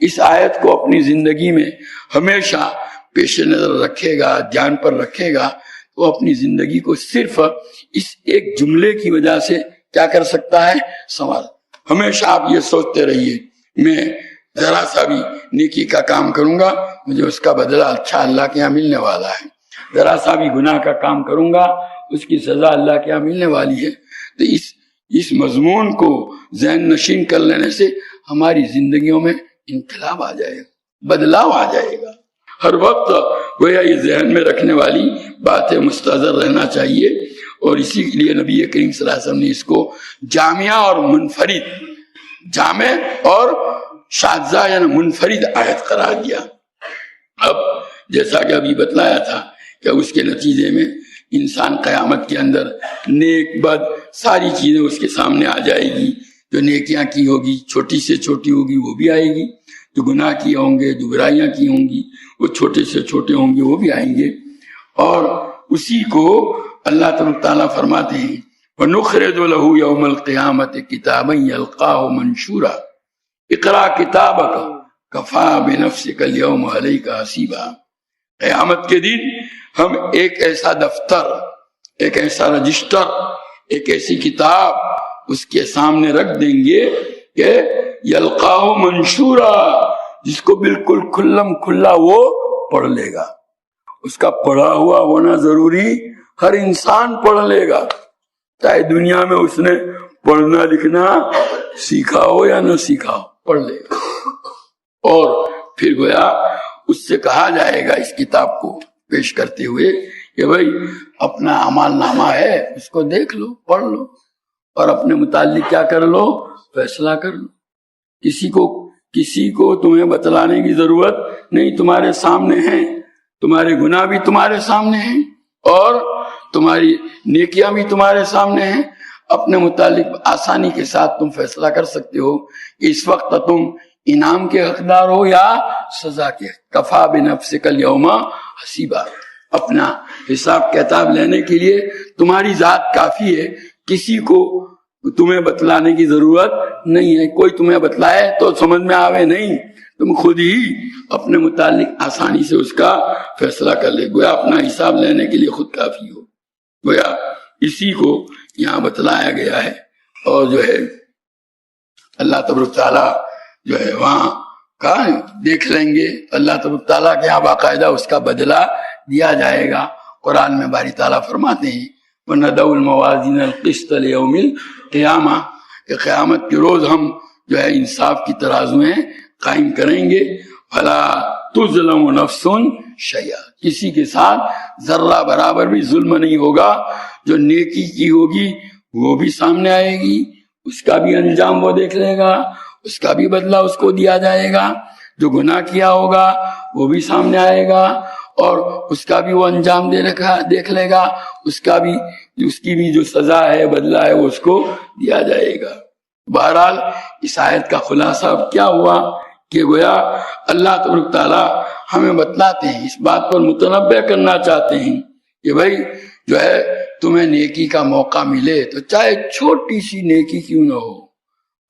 اس آیت کو اپنی زندگی میں ہمیشہ پیش نظر رکھے گا، دھیان پر رکھے گا، وہ اپنی زندگی کو صرف اس ایک جملے کی وجہ سے کیا کر سکتا ہے، سوال۔ ہمیشہ آپ یہ سوچتے رہیے میں ذرا سا بھی نیکی کا کام کروں گا مجھے اس کا بدلہ اچھا اللہ کے یہاں ملنے والا ہے، ذرا سا بھی گناہ کا کام کروں گا اس کی سزا اللہ کے یہاں ملنے والی ہے۔ تو اس مضمون کو ذہن نشین کر لینے سے ہماری زندگیوں میں انقلاب آ جائے گا، بدلاؤ آ جائے گا۔ ہر وقت گویا یہ ذہن میں رکھنے والی باتیں مستحضر رہنا چاہیے، اور اسی کے لیے نبی کریم صلی اللہ علیہ وسلم نے اس کو جامعہ اور منفرد، جامع اور شاذہ یعنی منفرد آیت قرار دیا۔ اب جیسا کہ ابھی بتلایا تھا کہ اس کے نتیجے میں انسان قیامت کے اندر نیک بد ساری چیزیں اس کے سامنے آ جائے گی، جو نیکیاں کی ہوگی چھوٹی سے چھوٹی ہوگی وہ بھی آئے گی، جو گناہ کیے ہوں گے، جو برائیاں کی ہوں گی وہ چھوٹے سے چھوٹے ہوں گے وہ بھی آئیں گے، اور اسی کو اللہ تبارک تعالیٰ فرماتے ہیں وَنُخْرِجُ لَهُ يَوْمَ الْقِيَامَةِ كِتَابًا يَلْقَاهُ مَنْشُورًا اقرأ كِتَابَكَ كَفَى بِنَفْسِكَ الْيَوْمَ عَلَيْكَ حَسِيبًا۔ قیامت کے دن ہم ایک ایسا دفتر، ایک ایسا رجسٹر، ایک ایسی کتاب اس کے سامنے رکھ دیں گے کہ یلقاہ منشورا، جس کو بالکل کھلم کھلا وہ پڑھ لے گا۔ اس کا پڑھا ہوا ہونا ضروری، ہر انسان پڑھ لے گا، چاہے دنیا میں اس نے پڑھنا لکھنا سیکھا ہو یا نہ سیکھا ہو، پڑھ لے گا۔ اور پھر گویا اس سے کہا جائے گا اس کتاب کو پیش کرتے ہوئے کہ بھائی اپنا اعمال نامہ ہے، اس کو دیکھ لو، پڑھ لو، اور اپنے متعلق کیا کر لو، فیصلہ کر لو۔ کسی کو تمہیں بتلانے کی ضرورت نہیں، تمہارے سامنے ہیں، تمہارے گناہ بھی تمہارے سامنے ہیں اور تمہاری نیکیاں بھی تمہارے سامنے ہیں۔ اپنے متعلق آسانی کے ساتھ تم فیصلہ کر سکتے ہو کہ اس وقت تم انعام کے حقدار ہو یا سزا کے۔ کفا بنفسک الیوم حسیبا، اپنا حساب کتاب لینے کے لیے تمہاری ذات کافی ہے، کسی کو تمہیں بتلانے کی ضرورت نہیں ہے۔ کوئی تمہیں بتلائے تو سمجھ میں آوے نہیں، تم خود ہی اپنے متعلق آسانی سے اس کا فیصلہ کر لے، گویا اپنا حساب لینے کے لیے خود کافی ہو۔ گویا اسی کو یہاں بتلایا گیا ہے۔ اور جو ہے اللہ تبارک تعالیٰ جو ہے وہاں کہاں دیکھ لیں گے، اللہ تبارک تعالیٰ کے یہاں باقاعدہ اس کا بدلہ دیا جائے گا۔ قرآن میں باری تعالیٰ فرماتے ہیں وَنَضَعُ الْمَوَازِينَ الْقِسْطَ لِيَوْمِ الْقِيَامَةِ، کہ قیامت کے روز ہم جو ہے انصاف کی ترازویں قائم کریں گے۔ فَلَا تُظْلَمُ نَفْسٌ شَيْئًا، کسی کے ساتھ ذرہ برابر بھی ظلم نہیں ہوگا۔ جو نیکی کی ہوگی وہ بھی سامنے آئے گی، اس کا بھی انجام وہ دیکھ لے گا، اس کا بھی بدلہ اس کو دیا جائے گا۔ جو گناہ کیا ہوگا وہ بھی سامنے آئے گا اور اس کا بھی وہ انجام دیکھ لے گا، اس کی بھی جو سزا ہے، بدلہ ہے، وہ اس کو دیا جائے گا۔ بہرحال اس آیت کا خلاصہ اب کیا ہوا کہ گویا اللہ تبارک تعالیٰ ہمیں بتلاتے ہیں، اس بات پر متنبہ کرنا چاہتے ہیں کہ بھائی جو ہے تمہیں نیکی کا موقع ملے تو چاہے چھوٹی سی نیکی کیوں نہ ہو،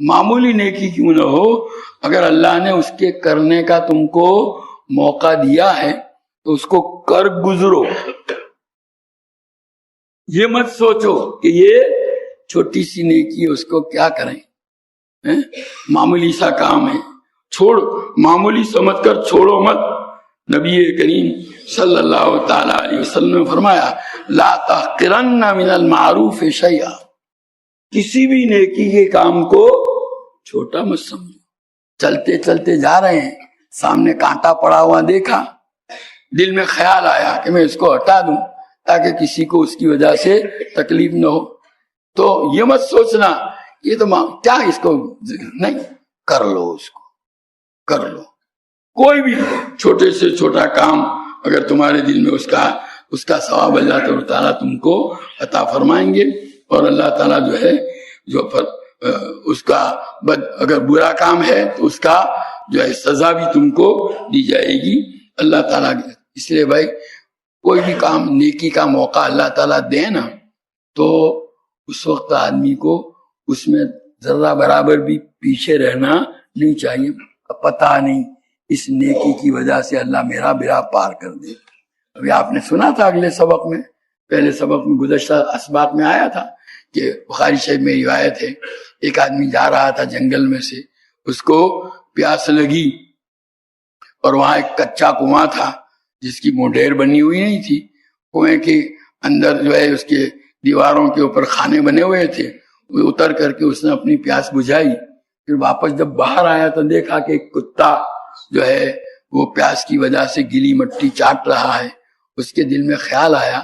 معمولی نیکی کیوں نہ ہو، اگر اللہ نے اس کے کرنے کا تم کو موقع دیا ہے تو اس کو کر گزرو۔ یہ مت سوچو کہ یہ چھوٹی سی نیکی ہے، اس کو کیا کریں، معمولی سا کام ہے، چھوڑ، معمولی سمجھ کر چھوڑو مت۔ نبی کریم صلی اللہ تعالی علیہ وسلم نے فرمایا لا تحقرن من المعروف شیئا، کسی بھی نیکی کے کام کو چھوٹا مت سمجھو۔ چلتے چلتے جا رہے ہیں، سامنے کانٹا پڑا ہوا دیکھا، دل میں خیال آیا کہ میں اس کو ہٹا دوں تاکہ کسی کو اس کی وجہ سے تکلیف نہ ہو، تو یہ مت سوچنا یہ تو کیا اس کو نہیں، کر لو، اس کو کر لو۔ کوئی بھی چھوٹے سے چھوٹا کام اگر تمہارے دل میں اس کا ثواب اللہ تعالیٰ تم کو عطا فرمائیں گے، اور اللہ تعالیٰ جو ہے جو اس کا اگر برا کام ہے تو اس کا جو ہے سزا بھی تم کو دی جائے گی اللہ تعالیٰ۔ اس لیے بھائی کوئی بھی کام نیکی کا موقع اللہ تعالیٰ دے نا تو اس وقت آدمی کو اس میں ذرہ برابر بھی پیچھے رہنا نہیں چاہیے۔ پتہ نہیں اس نیکی کی وجہ سے اللہ میرا بیڑا پار کر دے۔ ابھی آپ نے سنا تھا اگلے سبق میں، پہلے سبق میں گزشتہ اسباق میں آیا تھا کہ بخاری شریف میں روایت ہے، ایک آدمی جا رہا تھا جنگل میں سے، اس کو پیاس لگی اور وہاں ایک کچا کنواں تھا جس کی مڈیر بنی ہوئی نہیں تھی، کنویں کے اندر جو ہے اس کے دیواروں کے اوپر خانے بنے ہوئے تھے، وہ اتر کر کے اس نے اپنی پیاس بجھائی۔ پھر واپس جب باہر آیا تو دیکھا کہ ایک کتا جو ہے وہ پیاس کی وجہ سے گیلی مٹی چاٹ رہا ہے۔ اس کے دل میں خیال آیا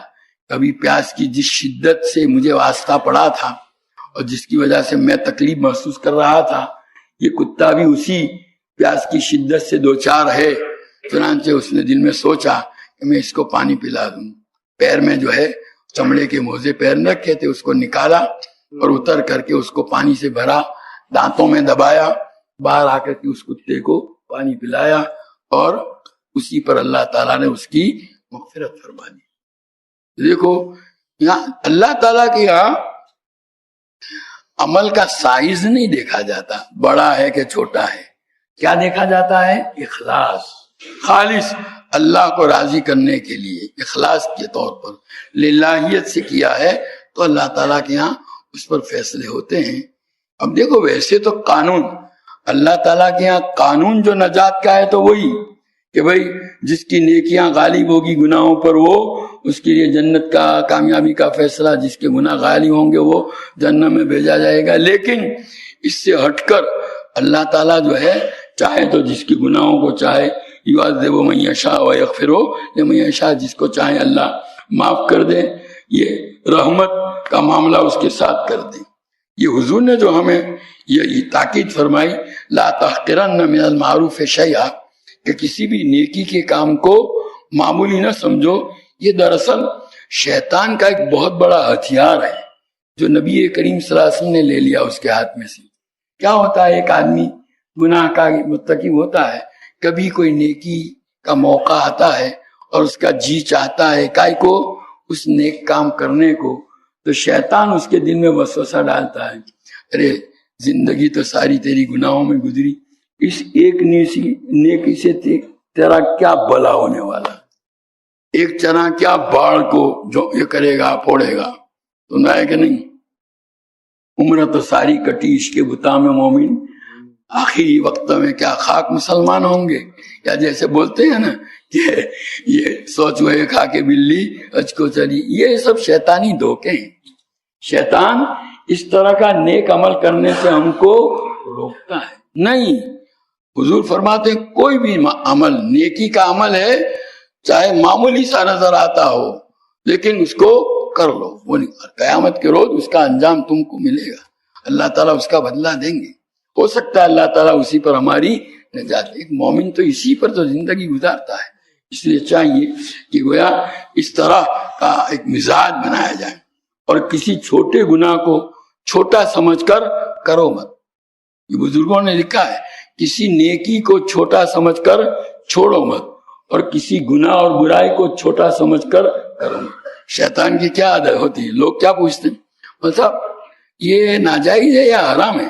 کبھی پیاس کی جس شدت سے مجھے واسطہ پڑا تھا اور جس کی وجہ سے میں تکلیف محسوس کر رہا تھا، یہ کتا بھی اسی پیاس کی شدت سے دوچار ہے۔ چنانچہ اس نے دل میں سوچا کہ میں اس کو پانی پلا دوں۔ پیر میں جو ہے چمڑے کے موزے پیر میں رکھے تھے، اس کو نکالا اور اتر کر کے اس کو پانی سے بھرا، دانتوں میں دبایا، باہر آ کر کے اس کتے کو پانی پلایا، اور اسی پر اللہ تعالیٰ نے اس کی مغفرت فرما دی۔ دیکھو یہاں اللہ تعالیٰ کے یہاں عمل کا سائز نہیں دیکھا جاتا، بڑا ہے کہ چھوٹا ہے، کیا دیکھا جاتا ہے؟ اخلاص، خالص اللہ کو راضی کرنے کے لیے اخلاص کے طور پر للہیت سے کیا ہے تو اللہ تعالیٰ کے یہاں اس پر فیصلے ہوتے ہیں۔ اب دیکھو ویسے تو قانون اللہ تعالیٰ کے یہاں قانون جو نجات کا ہے تو وہی کہ بھائی جس کی نیکیاں غالب ہوگی گناہوں پر وہ اس کے لیے جنت کا کامیابی کا فیصلہ، جس کے گناہ غالب ہوں گے وہ جنت میں بھیجا جائے گا۔ لیکن اس سے ہٹ کر اللہ تعالیٰ جو ہے چاہے تو جس کی گناہوں کو چاہے یعذب من یشاء ویغفر لمن یشاء، جس کو چاہے اللہ معاف کر دے، یہ رحمت کا معاملہ اس کے ساتھ کر دے۔ یہ حضور نے جو ہمیں یہ تاکید فرمائی لا تحقرن من المعروف شیئا، کہ کسی بھی نیکی کے کام کو معمولی نہ سمجھو، یہ دراصل شیطان کا ایک بہت بڑا ہتھیار ہے جو نبی کریم صلی اللہ علیہ وسلم نے لے لیا اس کے ہاتھ میں سے۔ کیا ہوتا ہے، ایک آدمی گناہ کا مرتکب ہوتا ہے، کبھی کوئی نیکی کا موقع آتا ہے اور اس کا جی چاہتا ہے کائے کو اس نیک کام کرنے کو، تو شیطان اس کے دل میں وسوسہ ڈالتا ہے، ارے زندگی تو ساری تیری گناہوں میں گزری، اس ایک نیکی سے تیرا کیا بھلا ہونے والا، ایک چنا کیا باڑ کو جو یہ کرے گا پھوڑے گا، سنا ہے کہ نہیں؟ عمر تو ساری کٹی عشق بتا میں مومن، آخری وقت میں کیا خاک مسلمان ہوں گے، یا جیسے بولتے ہیں نا کہ یہ سوچ ہوئے کھا کے بلی اج کو چلی، یہ سب شیطانی دھوکے ہیں۔ شیطان اس طرح کا نیک عمل کرنے سے ہم کو روکتا ہے نہیں۔ حضور فرماتے ہیں کوئی بھی عمل نیکی کا عمل ہے چاہے معمولی سا نظر آتا ہو لیکن اس کو کر لو، وہ قیامت کے روز اس کا انجام تم کو ملے گا، اللہ تعالیٰ اس کا بدلہ دیں گے۔ ہو سکتا ہے اللہ تعالیٰ اسی پر ہماری نجات، ایک مومن تو اسی پر تو زندگی گزارتا ہے، اس لیے چاہیے کہ گویا اس طرح کا ایک مزاج بنایا جائے اور کسی چھوٹے گناہ کو چھوٹا سمجھ کر کرو مت۔ یہ بزرگوں نے لکھا ہے کسی نیکی کو چھوٹا سمجھ کر چھوڑو مت اور کسی گناہ اور برائی کو چھوٹا سمجھ کر کرو مت۔ شیطان کی کیا عادت ہوتی ہے، لوگ کیا پوچھتے ہیں مطلب یہ ناجائز ہے یا حرام ہے،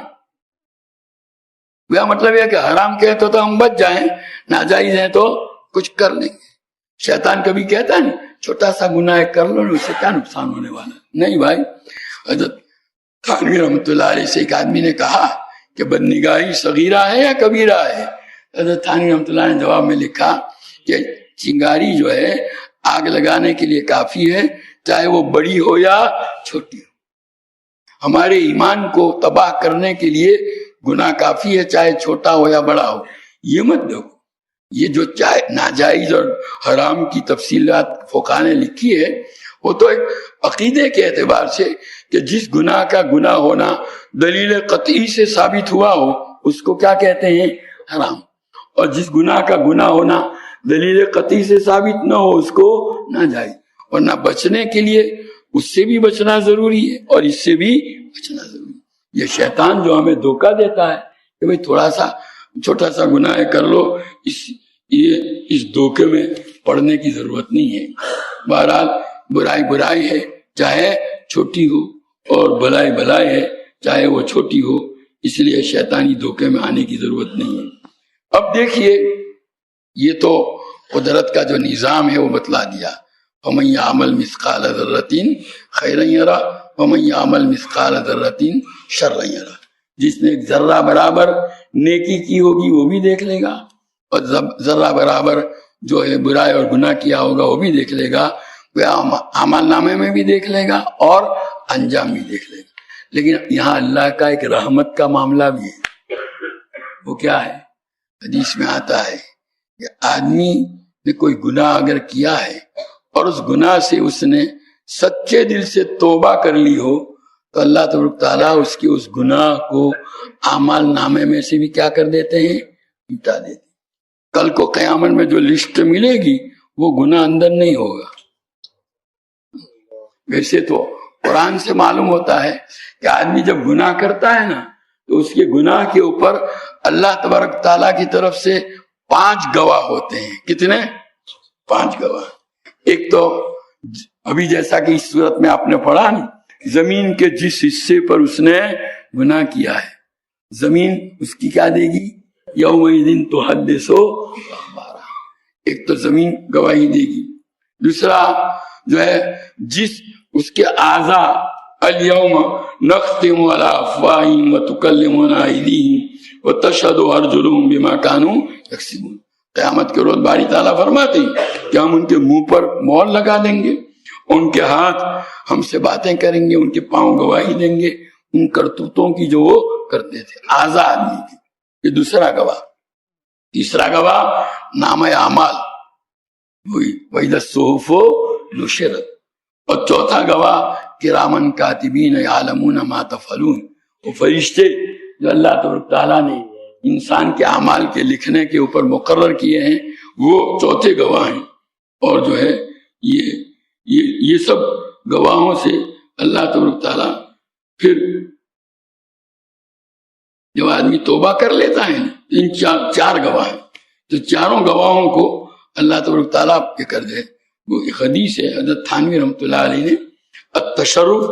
مطلب یہ کہ حرام کہتے تو ہم بچ جائیں، ناجائز ہے تو کچھ کر لیں گے۔ شیطان کبھی کہتا ہے نا چھوٹا سا گناہ کر لو، اس سے کیا نقصان ہونے والا، نہیں بھائی۔ حضرت تھانوی رحمۃ اللہ علیہ سے ایک آدمی نے کہا کہ بدنگاہی صغیرہ ہے یا کبیرہ ہے؟ حضرت تھانوی رحمۃ اللہ نے جواب میں لکھا کہ چنگاری جو ہے آگ لگانے کے لیے کافی ہے، چاہے وہ بڑی ہو یا چھوٹی ہو۔ ہمارے ایمان کو تباہ کرنے کے لیے گناہ کافی ہے، چاہے چھوٹا ہو یا بڑا ہو۔ یہ مت دیکھو، یہ جو چاہے ناجائز اور حرام کی تفصیلات فقہا نے لکھی ہے وہ تو ایک عقیدے کے اعتبار سے کہ جس گناہ کا گناہ ہونا دلیل قطعی سے ثابت ہوا ہو اس کو کیا کہتے ہیں، حرام، اور جس گناہ کا گناہ ہونا دلیل قطعی سے ثابت نہ ہو اس کو ناجائز۔ ورنہ بچنے کے لیے اس سے بھی بچنا ضروری ہے اور اس سے بھی بچنا ضروری ہے۔ یہ شیطان جو ہمیں دھوکہ دیتا ہے کہ بھئی تھوڑا سا چھوٹا سا گناہ کر لو، اس دھوکے میں پڑنے کی ضرورت نہیں ہے۔ بہرحال برائی برائی ہے چاہے چھوٹی ہو اور بھلائی بھلائی ہے چاہے وہ چھوٹی ہو، اس لیے شیطانی دھوکے میں آنے کی ضرورت نہیں ہے۔ اب دیکھیے یہ تو قدرت کا جو نظام ہے وہ بتلا دیا، وَمَن يَعْمَلْ مِثْقَالَ ذَرَّةٍ خَيْرًا يَرَهُ وَمَن يَعْمَلْ مِثْقَالَ ذَرَّةٍ شَرًّا يَرَهُ۔ جس نے ایک ذرہ برابر نیکی کی ہوگی وہ بھی دیکھ لے گا اور ذرہ برابر جو ہے برائی اور گناہ کیا ہوگا وہ بھی دیکھ لے گا، اعمال نامے میں بھی دیکھ لے گا اور انجام بھی دیکھ لے گا۔ لیکن یہاں اللہ کا ایک رحمت کا معاملہ بھی ہے، وہ کیا ہے؟ حدیث میں آتا ہے کہ آدمی نے کوئی گناہ اگر کیا ہے اور اس گناہ سے اس نے سچے دل سے توبہ کر لی ہو تو اللہ تبارک تعالیٰ اس کے اس گناہ کو اعمال نامے میں سے بھی کیا کر دیتے ہیں، مٹا دیتے ہیں۔ کل کو قیامت میں جو لسٹ ملے گی وہ گناہ اندر نہیں ہوگا۔ ویسے تو قرآن سے معلوم ہوتا ہے کہ آدمی جب گناہ کرتا ہے نا تو اس کے گناہ کے اوپر اللہ تبارک تعالیٰ کی طرف سے 5 گواہ ہوتے ہیں۔ کتنے؟ 5 گواہ۔ ایک تو ابھی جیسا کہ اس صورت میں آپ نے پڑھا نا، زمین کے جس حصے پر اس نے گناہ کیا ہے زمین اس کی کیا دے گی؟ یومئذ تحدث اخبارا، ایک تو زمین گواہی دے گی، دوسرا جو ہے جس اس کے اعضاء الیوم نختم علی افواہہم وتکلمنا ایدیہم وتشہد ارجلہم بما کانوا یکسبون، قیامت کے روز باری تعالیٰ فرماتے ہیں کہ ہم ان کے منہ پر مہر لگا دیں گے، ان کے ہاتھ ہم سے باتیں کریں گے، ان کے پاؤں گواہی دیں گے ان کرتوتوں کی جو وہ کرتے تھے، اعضاء آدمی کی۔ یہ دوسرا گواہ۔ تیسرا گواہ نامہ اعمال، وَإِذَا الصُّحُفُ نُشِرَتْ، اور چوتھا گواہ کرامن کاتبین یعلمون ما تفعلون، وہ فرشتے جو اللہ تبارک تعالیٰ نے انسان کے اعمال کے لکھنے کے اوپر مقرر کیے ہیں وہ چوتھے گواہ ہیں۔ اور جو ہے یہ سب گواہوں سے اللہ تبارک تعالیٰ پھر جب آدمی توبہ کر لیتا ہے ان چار گواہ ہیں، تو چاروں گواہوں کو اللہ تبارک تعالیٰ کے کر دے۔ وہ ایک حدیث ہے، حضرت تھانوی رحمۃ اللہ علیہ نے التشرف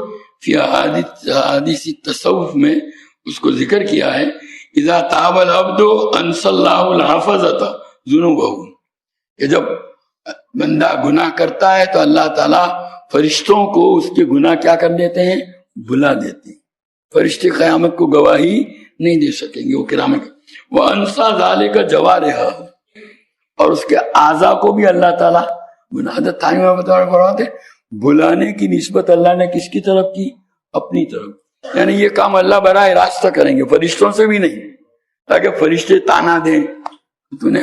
فی احادیث التصوف میں اس کو ذکر کیا ہے، اذا تاب العبد انسى اللہ الحفظۃ ذنوبہ، کہ جب بندہ گناہ کرتا ہے تو اللہ تعالیٰ فرشتوں کو اس کے گناہ کیا کر دیتے ہیں؟ بھلا دیتے ہیں۔ فرشتے قیامت کو گواہی نہیں دے سکیں گے، وہ کرام وَأَنْسَى ذَلِكَ جَوَارِحَهُ، اور اس کے اعضاء کو بھی اللہ تعالیٰ گناہ فرماتے بلانے کی نسبت اللہ نے کس کی طرف کی؟ اپنی طرف، یعنی یہ کام اللہ براہ راست کریں گے، فرشتوں سے بھی نہیں، تاکہ فرشتے تانا دیں۔ تو نے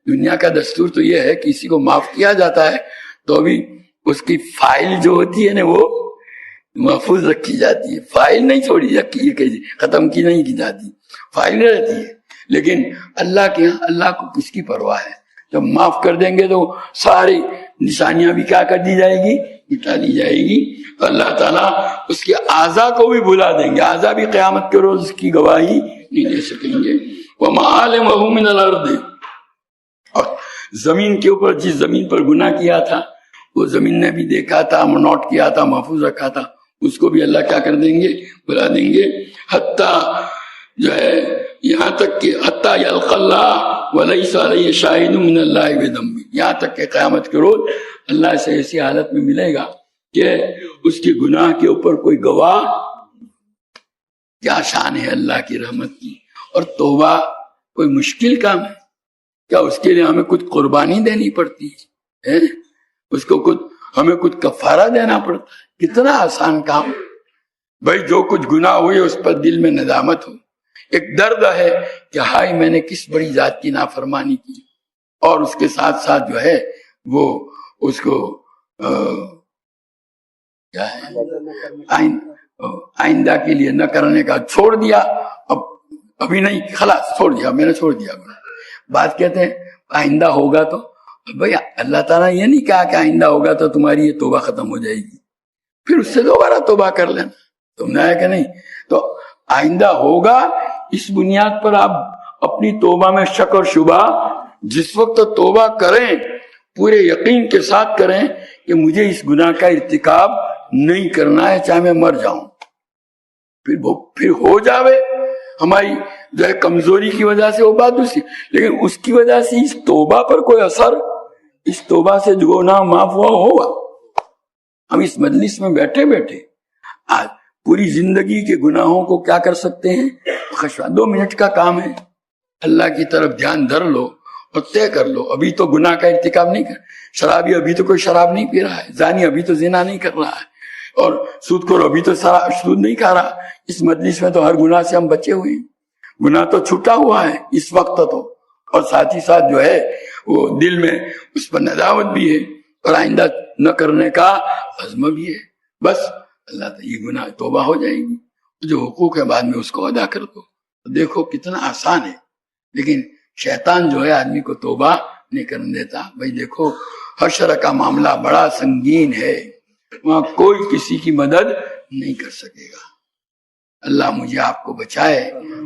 دنیا کا دستور تو یہ ہے کسی کو معاف کیا جاتا ہے تو ابھی اس کی فائل جو ہوتی ہے نا وہ محفوظ رکھی جاتی ہے، فائل نہیں چھوڑی جاتی، ختم کی نہیں کی جاتی، فائل رہتی ہے۔ لیکن اللہ کے ہاں اللہ کو کس کی پرواہ ہے؟ جب معاف کر دیں گے تو ساری نشانیاں بھی کیا کر دی جائے گی؟ مٹا دی جائے گی۔ تو اللہ تعالیٰ اس کے اعضاء کو بھی بھلا دیں گے، اعضاء بھی قیامت کے روز اس کی گواہی نہیں دے سکیں گے۔ وَمَا عَلِمَهُ مِنَ الْأَرْضِ، اور زمین کے اوپر جس زمین پر گناہ کیا تھا وہ زمین نے بھی دیکھا تھا، نوٹ کیا تھا، محفوظ رکھا تھا، اس کو بھی اللہ کیا کر دیں گے؟ بلا دیں گے۔ حتیٰ جو ہے یہاں تک کہ حتیٰ یلقى اللہ ولیس علیہ شاہد من اللہ بذنب، یہاں تک کہ قیامت کے روز اللہ سے ایسی حالت میں ملے گا کہ اس کے گناہ کے اوپر کوئی گواہ۔ کیا شان ہے اللہ کی رحمت کی۔ اور توبہ کوئی مشکل کام ہے کیا؟ اس کے لیے ہمیں کچھ قربانی دینی پڑتی ہے، اس کو کچھ ہمیں کچھ کفارہ دینا پڑتا ہے؟ کتنا آسان کام۔ بھائی جو کچھ گناہ ہوئے اس پر دل میں ندامت ہو، ایک درد ہے کہ ہائے میں نے کس بڑی ذات کی نافرمانی کی، اور اس کے ساتھ ساتھ جو ہے وہ اس کو کیا ہے آئندہ کے لیے نہ کرنے کا چھوڑ دیا، اب ابھی نہیں، خلاص چھوڑ دیا، میں نے چھوڑ دیا۔ بات کہتے ہیں آئندہ ہوگا تو، بھئی اللہ تعالیٰ یہ نہیں کہا کہ آئندہ ہوگا تو تمہاری یہ توبہ ختم ہو جائے گی، پھر اس سے دوبارہ توبہ کر لینا، تم نے ہے کہ نہیں؟ تو آئندہ ہوگا، اس بنیاد پر آپ اپنی توبہ میں شک اور شبہ، جس وقت توبہ کریں پورے یقین کے ساتھ کریں کہ مجھے اس گناہ کا ارتکاب نہیں کرنا ہے چاہے میں مر جاؤں، پھر ہو جاوے ہماری جو ہے کمزوری کی وجہ سے وہ بات دوسری، لیکن اس کی وجہ سے اس توبہ پر کوئی اثر، اس توبہ سے جو گناہ معاف ہوا ہوگا۔ ہم اس مجلس میں بیٹھے بیٹھے آج پوری زندگی کے گناہوں کو کیا کر سکتے ہیں؟ 2 منٹ کا کام ہے، اللہ کی طرف دھیان دھر لو اور طے کر لو، ابھی تو گناہ کا ارتکاب نہیں کر، شرابی ابھی تو کوئی شراب نہیں پی رہا ہے، زانی ابھی تو زنا نہیں کر رہا ہے، اور سود خور ابھی تو سود نہیں کھا رہا۔ اس مجلس میں تو ہر گناہ سے ہم بچے ہوئے ہیں، گناہ تو چھوٹا ہوا ہے اس وقت تو، اور ساتھ ہی ساتھ جو ہے وہ دل میں اس پر ندامت بھی ہے اور آئندہ نہ کرنے کا عزم بھی ہے۔ بس اللہ تعالیٰ یہ گناہ توبہ ہو جائے گی، جو حقوق ہے بعد میں اس کو ادا کر دو۔ دیکھو کتنا آسان ہے، لیکن شیطان جو ہے آدمی کو توبہ نہیں کرنے دیتا۔ بھائی دیکھو حشر کا معاملہ بڑا سنگین ہے، وہاں کوئی کسی کی مدد نہیں کر سکے گا۔ اللہ مجھے آپ کو بچائے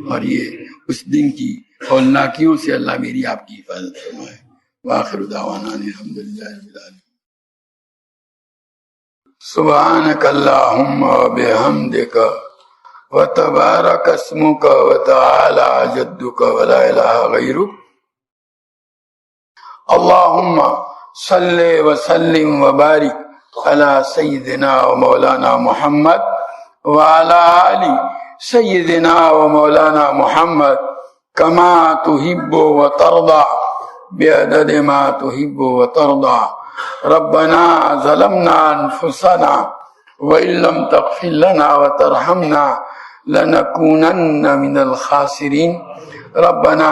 اور یہ اس دن کی ہولناکیوں سے اللہ میری آپ کی حفاظت فرمائے۔ وآخر دعوانا الحمدللہ رب العالمین۔ سبحانك اللهم وبحمدك وتبارك اسمك وتعالى جدك ولا إله غيرك. اللهم صل وسلم وبارك على سيدنا ومولانا محمد وعلى آل سيدنا ومولانا محمد كما تحب وترضى بعدد ما تحب وترضى. ربنا ظلمنا أنفسنا وإن لم تغفر لنا وترحمنا لنكونن من الخاسرين. ربنا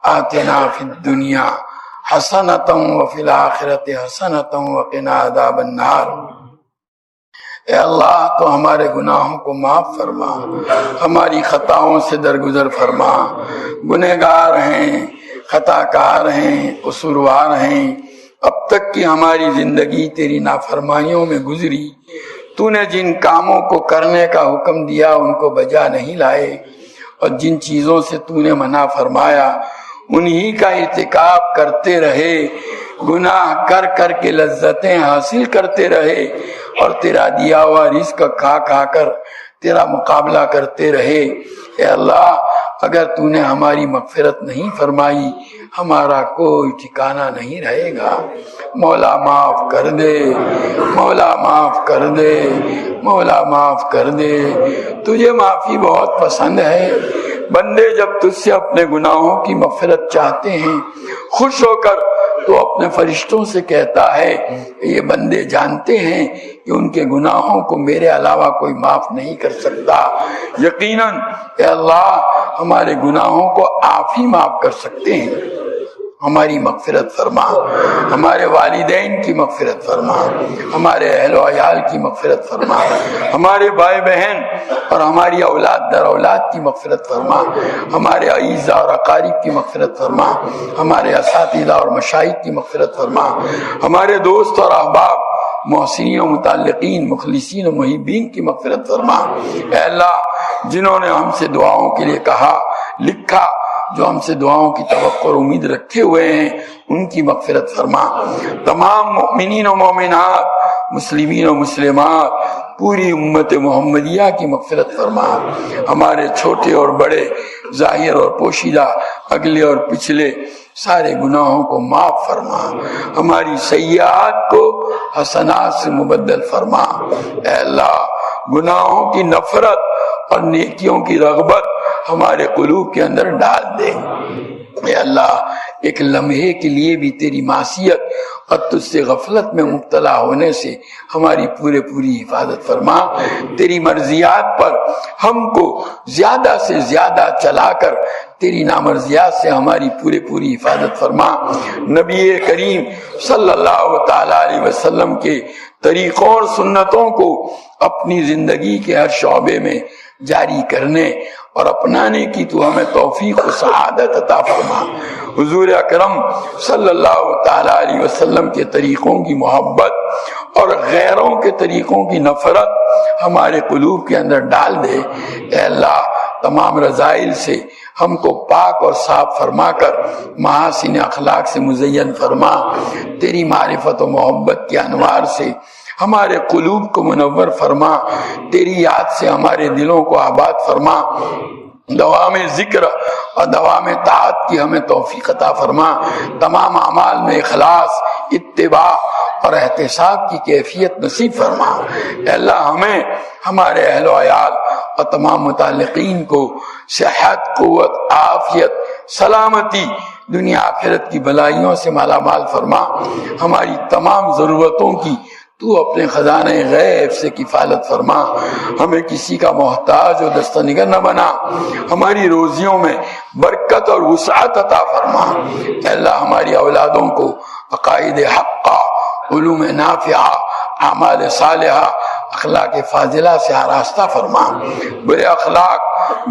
آتنا في الدنيا حسنة وفي الآخرة حسنة وقنا عذاب النار. اے اللہ تو ہمارے گناہوں کو معاف فرما، ہماری خطاؤں سے درگزر فرما. گنہگار ہیں، خطا کار ہیں، قصوروار ہیں. اب تک کی ہماری زندگی تیری نافرمانیوں میں گزری. تو نے جن کاموں کو کرنے کا حکم دیا ان کو بجا نہیں لائے، اور جن چیزوں سے تو نے منع فرمایا انہی کا ارتکاب کرتے رہے. گناہ کر کر کے لذتیں حاصل کرتے رہے اور تیرا دیا ہوا رزق کھا کھا کر تیرا مقابلہ کرتے رہے. اے اللہ اگر تو نے ہماری مغفرت نہیں فرمائی ہمارا کوئی ٹھکانہ نہیں رہے گا. مولا معاف کر دے، مولا معاف کر دے، مولا معاف کر دے. تجھے معافی بہت پسند ہے. بندے جب تجھ سے اپنے گناہوں کی مغفرت چاہتے ہیں خوش ہو کر تو اپنے فرشتوں سے کہتا ہے یہ بندے جانتے ہیں کہ ان کے گناہوں کو میرے علاوہ کوئی معاف نہیں کر سکتا. یقیناً اے اللہ ہمارے گناہوں کو آپ ہی معاف کر سکتے ہیں. ہماری مغفرت فرما، ہمارے والدین کی مغفرت فرما، ہمارے اہل و عیال کی مغفرت فرما، ہمارے بھائی بہن اور ہماری اولاد در اولاد کی مغفرت فرما، ہمارے اعزاء اور اقارب کی مغفرت فرما، ہمارے اساتذہ اور مشائخ کی مغفرت فرما، ہمارے دوست اور احباب محسنین و متعلقین مخلصین و محبین کی مغفرت فرما. اے اللہ جنہوں نے ہم سے دعاؤں کے لیے کہا لکھا، جو ہم سے دعاؤں کی توقع اور امید رکھے ہوئے ہیں ان کی مغفرت فرما. تمام مؤمنین و مومنات، مسلمین و مسلمات، پوری امت محمدیہ کی مغفرت فرما. ہمارے چھوٹے اور بڑے، ظاہر اور پوشیدہ، اگلے اور پچھلے سارے گناہوں کو معاف فرما. ہماری سیئات کو حسنات سے مبدل فرما. اے اللہ گناہوں کی نفرت اور نیکیوں کی رغبت ہمارے قلوب کے اندر ڈال دے. اے اللہ ایک لمحے کے لیے بھی تیری معصیت اور تجھ سے غفلت میں مبتلا ہونے سے ہماری پوری حفاظت فرما. تیری مرضیات پر ہم کو زیادہ سے زیادہ چلا کر تیری نامرضیات سے ہماری پوری حفاظت فرما. نبی کریم صلی اللہ تعالی علیہ وسلم کے طریقوں اور سنتوں کو اپنی زندگی کے ہر شعبے میں جاری کرنے اور اپنانے کی تو ہمیں توفیق و سعادت عطا فرما. حضور اکرم صلی اللہ تعالی علیہ وسلم کے طریقوں کی محبت اور غیروں کے طریقوں کی نفرت ہمارے قلوب کے اندر ڈال دے. اے اللہ تمام رذائل سے ہم کو پاک اور صاف فرما کر محاسن اخلاق سے مزین فرما. تیری معرفت و محبت کے انوار سے ہمارے قلوب کو منور فرما. تیری یاد سے ہمارے دلوں کو آباد فرما. دوام ذکر اور دوام طاعت کی ہمیں توفیق عطا فرما. تمام اعمال میں اخلاص، اتباع اور احتساب کی کیفیت نصیب فرما. اے اللہ ہمیں، ہمارے اہل و عیال اور تمام متعلقین کو صحت، قوت، عافیت، سلامتی، دنیا آخرت کی بلائیوں سے مالا مال فرما. ہماری تمام ضرورتوں کی تو اپنے خزانے غیب سے کفالت فرما. ہمیں کسی کا محتاج و دستنگر نہ بنا. ہماری روزیوں میں برکت اور وسعت عطا فرما. اے اللہ ہماری اولادوں کو عقائد حقہ، علوم نافعہ، اعمال صالحہ، اخلاق فاضلہ سے آراستہ فرما. برے اخلاق،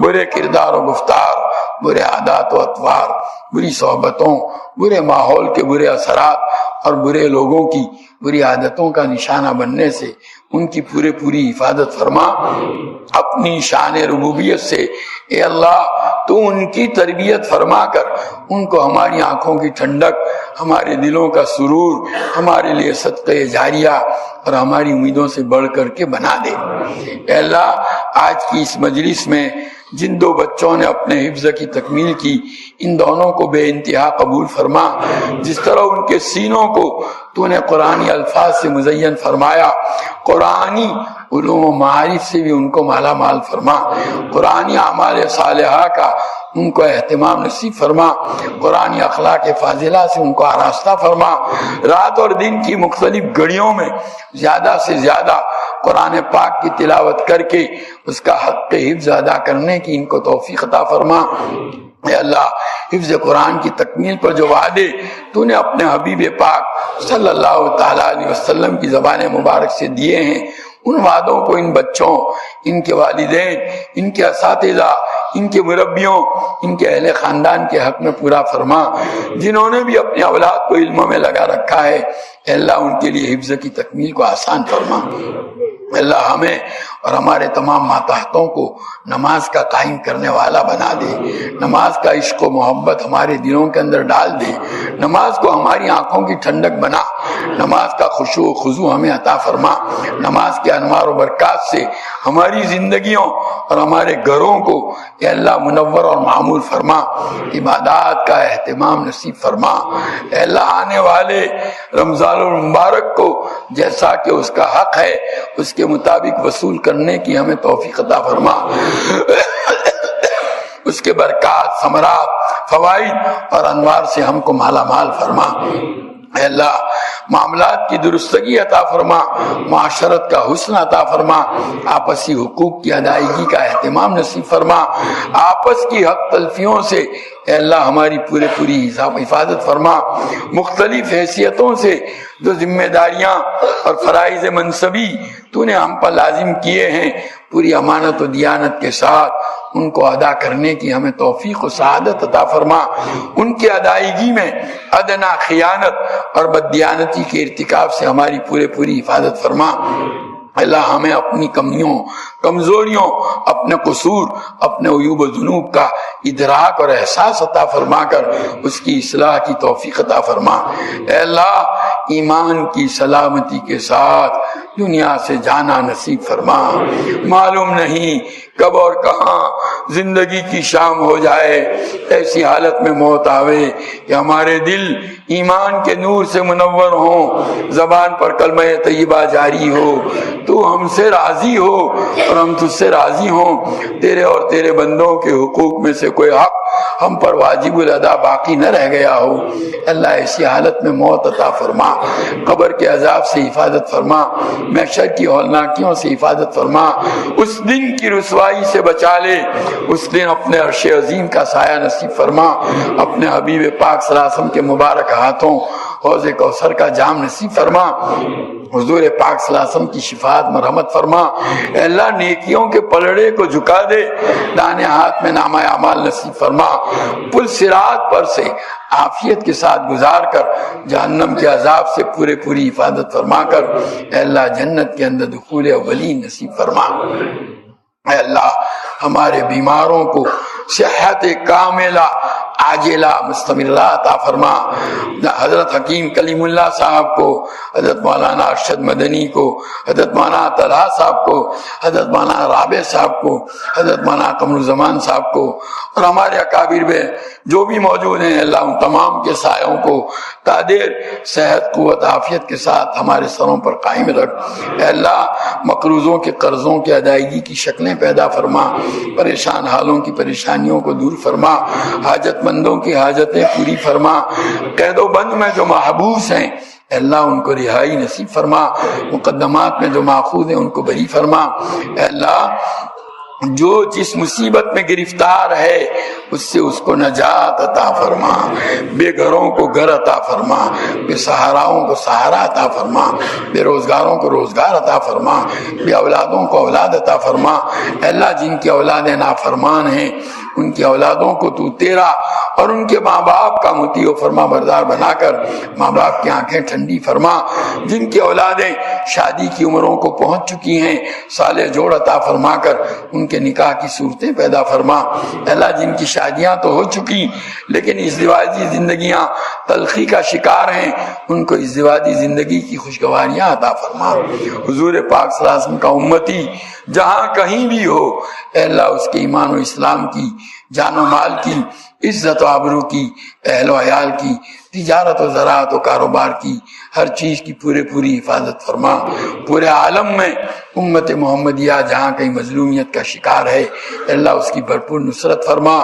برے کردار و گفتار، برے عادات و اطوار، بری صحبتوں، برے ماحول کے برے اثرات اور برے لوگوں کی بری عادتوں کا نشانہ بننے سے ان کی پوری حفاظت فرما اپنی شان ربوبیت سے۔ اے اللہ تو ان کی تربیت فرما کر ان کو ہماری آنکھوں کی ٹھنڈک، ہمارے دلوں کا سرور، ہمارے لیے صدقہ جاریہ اور ہماری امیدوں سے بڑھ کر کے بنا دے۔ اے اللہ آج کی اس مجلس میں جن دو بچوں نے اپنے حفظ کی تکمیل کی، ان دونوں کو بے انتہا قبول فرما۔ جس طرح ان کے سینوں کو تو نے قرآنی الفاظ سے مزین فرمایا، قرآنی علوم و معارف سے بھی ان کو مالا مال فرما، قرآنی اعمال صالحہ کا ان کو اہتمام نصیب فرما، قرآنی اخلاق فاضلہ سے ان کو آراستہ فرما، رات اور دن کی مختلف گھڑیوں میں زیادہ سے زیادہ قرآن پاک کی تلاوت کر کے اس کا حق حفظ ادا کرنے کی ان کو توفیق عطا فرما۔ اے اللہ حفظ قرآن کی تکمیل پر جو وعدے تو نے اپنے حبیب پاک صلی اللہ تعالیٰ علیہ وسلم کی زبان مبارک سے دیے ہیں، ان وعدوں کو ان بچوں، ان کے والدین، ان کے اساتذہ، ان کے مربیوں، ان کے اہل خاندان کے حق میں پورا فرما۔ جنہوں نے بھی اپنی اولاد کو علم میں لگا رکھا ہے، اے اللہ ان کے لیے حفظ کی تکمیل کو آسان فرما۔ اے اللہ ہمیں اور ہمارے تمام ماتحتوں کو نماز کا قائم کرنے والا بنا دے، نماز کا عشق و محبت ہمارے دلوں کے اندر ڈال دے، نماز کو ہماری آنکھوں کی ٹھنڈک بنا، نماز کا خشوع و خضوع ہمیں عطا فرما، نماز کے انوار و برکات سے ہماری زندگیوں اور ہمارے گھروں کو اے اللہ منور اور معمور فرما، عبادات کا اہتمام نصیب فرما۔ اے اللہ آنے والے رمضان المبارک کو جیسا کہ اس کا حق ہے اس کے مطابق وصول کرنے کی ہمیں توفیق عطا فرما، اس کے برکات، ثمرات، فوائد اور انوار سے ہم کو مالا مال فرما۔ اے اللہ معاملات کی درستگی عطا فرما، معاشرت کا حسن عطا فرما، آپسی حقوق کی ادائیگی کا اہتمام نصیب فرما، آپس کی حق تلفیوں سے اے اللہ ہماری پوری حفاظت فرما، مختلف حیثیتوں سے جو ذمہ داریاں اور فرائض منصبی تو نے ہم پر لازم کیے ہیں، پوری امانت و دیانت کے ساتھ ان کو ادا کرنے کی ہمیں توفیق و سعادت عطا فرما، ان کی ادائیگی میں ادنا خیانت اور بددیانتی کے ارتکاب سے ہماری پوری حفاظت فرما۔ اللہ ہمیں اپنی کمیوں، کمزوریوں، اپنے قصور، اپنے عیوب و ذنوب کا ادراک اور احساس عطا فرما کر اس کی اصلاح کی توفیق عطا فرما۔ اے اللہ ایمان کی سلامتی کے ساتھ دنیا سے جانا نصیب فرما۔ معلوم نہیں کب اور کہاں زندگی کی شام ہو جائے، ایسی حالت میں موت آوے کہ ہمارے دل ایمان کے نور سے منور ہوں، زبان پر کلمہ طیبہ جاری ہو، تو ہم سے راضی ہو اور ہم تجھ سے راضی ہوں، تیرے اور تیرے بندوں کے حقوق میں سے کوئی حق ہم پر واجب الادا باقی نہ رہ گیا ہو۔ اللہ ایسی حالت میں موت عطا فرما، قبر کے عذاب سے حفاظت فرما، محشر کی ہولناکیوں سے حفاظت فرما، اس دن کی رسوائی سے بچا لے، اس دن اپنے عرش عظیم کا سایہ نصیب فرما، اپنے حبیب پاک صلی اللہ علیہ وسلم کے مبارک ہاتھوں حوض کوثر کا جام نصیب فرما، حضور پاک صلی اللہ علیہ وسلم کی شفاعت مرحمت فرما۔ اے اللہ نیکیوں کے پلڑے کو جھکا دے، دانے ہاتھ میں نامہ اعمال نصیب فرما، پل صراط پر سے عافیت کے ساتھ گزار کر جہنم کے عذاب سے پوری حفاظت فرما کر اے اللہ جنت کے اندر دخول اولین نصیب فرما۔ اے اللہ ہمارے بیماروں کو صحت کاملہ عاجلہ مستمرہ عطا فرما، حضرت حکیم کلیم اللہ صاحب کو، حضرت مولانا ارشد مدنی کو، حضرت مولانا طلحہ صاحب کو، حضرت مولانا رابع صاحب کو، حضرت مولانا قمر الزمان صاحب کو اور ہمارے اکابر میں جو بھی موجود ہیں، اللہ ان تمام کے سایوں کو قادر صحت قوت عافیت کے ساتھ ہمارے سروں پر قائم رکھ۔ اے اللہ مقروضوں کے قرضوں کی ادائیگی کی شکلیں پیدا فرما، پریشان حالوں کی پریشانیوں کو دور فرما، حاجت مندوں کی حاجتیں پوری فرما، قید و بند میں جو محبوس ہیں اے اللہ ان کو رہائی نصیب فرما، مقدمات میں جو ماخوذ ہیں ان کو بری فرما۔ اے اللہ جو جس مصیبت میں گرفتار ہے اس سے اس کو نجات عطا فرما، بے گھروں کو گھر عطا فرما، بے سہاراؤں کو سہارا عطا فرما، بے روزگاروں کو روزگار عطا فرما، بے اولادوں کو اولاد عطا فرما۔ اے اللہ جن کی اولادیں نافرمان ہیں ان کی اولادوں کو تو تیرا اور ان کے ماں باپ کا مطیع و فرما بردار بنا کر ماں باپ کی آنکھیں ٹھنڈی فرما، جن کی اولادیں شادی کی عمروں کو پہنچ چکی ہیں صالح جوڑ عطا فرما کر ان کے نکاح کی صورتیں پیدا فرما۔ اللہ جن کی شادیاں تو ہو چکی لیکن ازدواجی زندگیاں تلخی کا شکار ہیں، ان کو ازدواجی زندگی کی خوشگواریاں عطا فرما۔ حضور پاک صلی اللہ علیہ وسلم کا امتی جہاں کہیں بھی ہو، اے اللہ اس کے ایمان و اسلام کی، جان و مال کی، عزت و آبرو کی، اہل و عیال کی، تجارت و زراعت و کاروبار کی، ہر چیز کی پوری حفاظت فرما۔ پورے عالم میں امت محمدیہ جہاں کہیں مظلومیت کا شکار ہے، اللہ اس کی بھرپور نصرت فرما،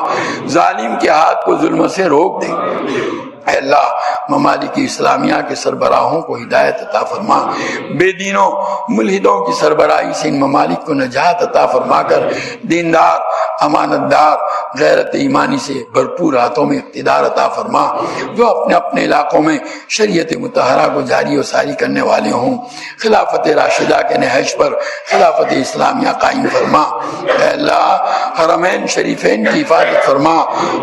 ظالم کے ہاتھ کو ظلم سے روک دے۔ اے اللہ ممالک اسلامیہ کے سربراہوں کو ہدایت عطا فرما، بے دینوں ملحدوں کی سربراہی سے ان ممالک کو نجات عطا فرما کر دیندار، امانت دار، غیرت ایمانی سے بھرپور ہاتھوں میں اقتدار عطا فرما، جو اپنے اپنے علاقوں میں شریعت مطہرہ کو جاری و ساری کرنے والے ہوں۔ خلافت راشدہ کے نہج پر خلافت اسلامیہ قائم فرما۔ اے اللہ حرمین شریفین کی حفاظت فرما،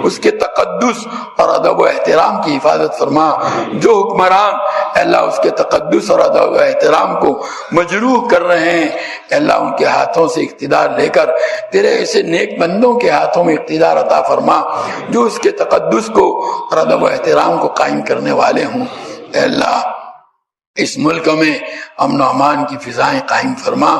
اس کے تقدس اور ادب و احترام کی حفاظت فرما۔ جو حکمران اے اللہ اس کے تقدس اور ادب و احترام کو مجروح کر رہے ہیں، اے اللہ ان کے ہاتھوں سے اقتدار لے کر تیرے ایسے نیک بندوں کے ہاتھوں میں اقتدار عطا فرما جو اس کے تقدس کو اور ادب و احترام کو قائم کرنے والے ہوں۔ اے اللہ اس ملک میں امن و امان کی فضائیں قائم فرما،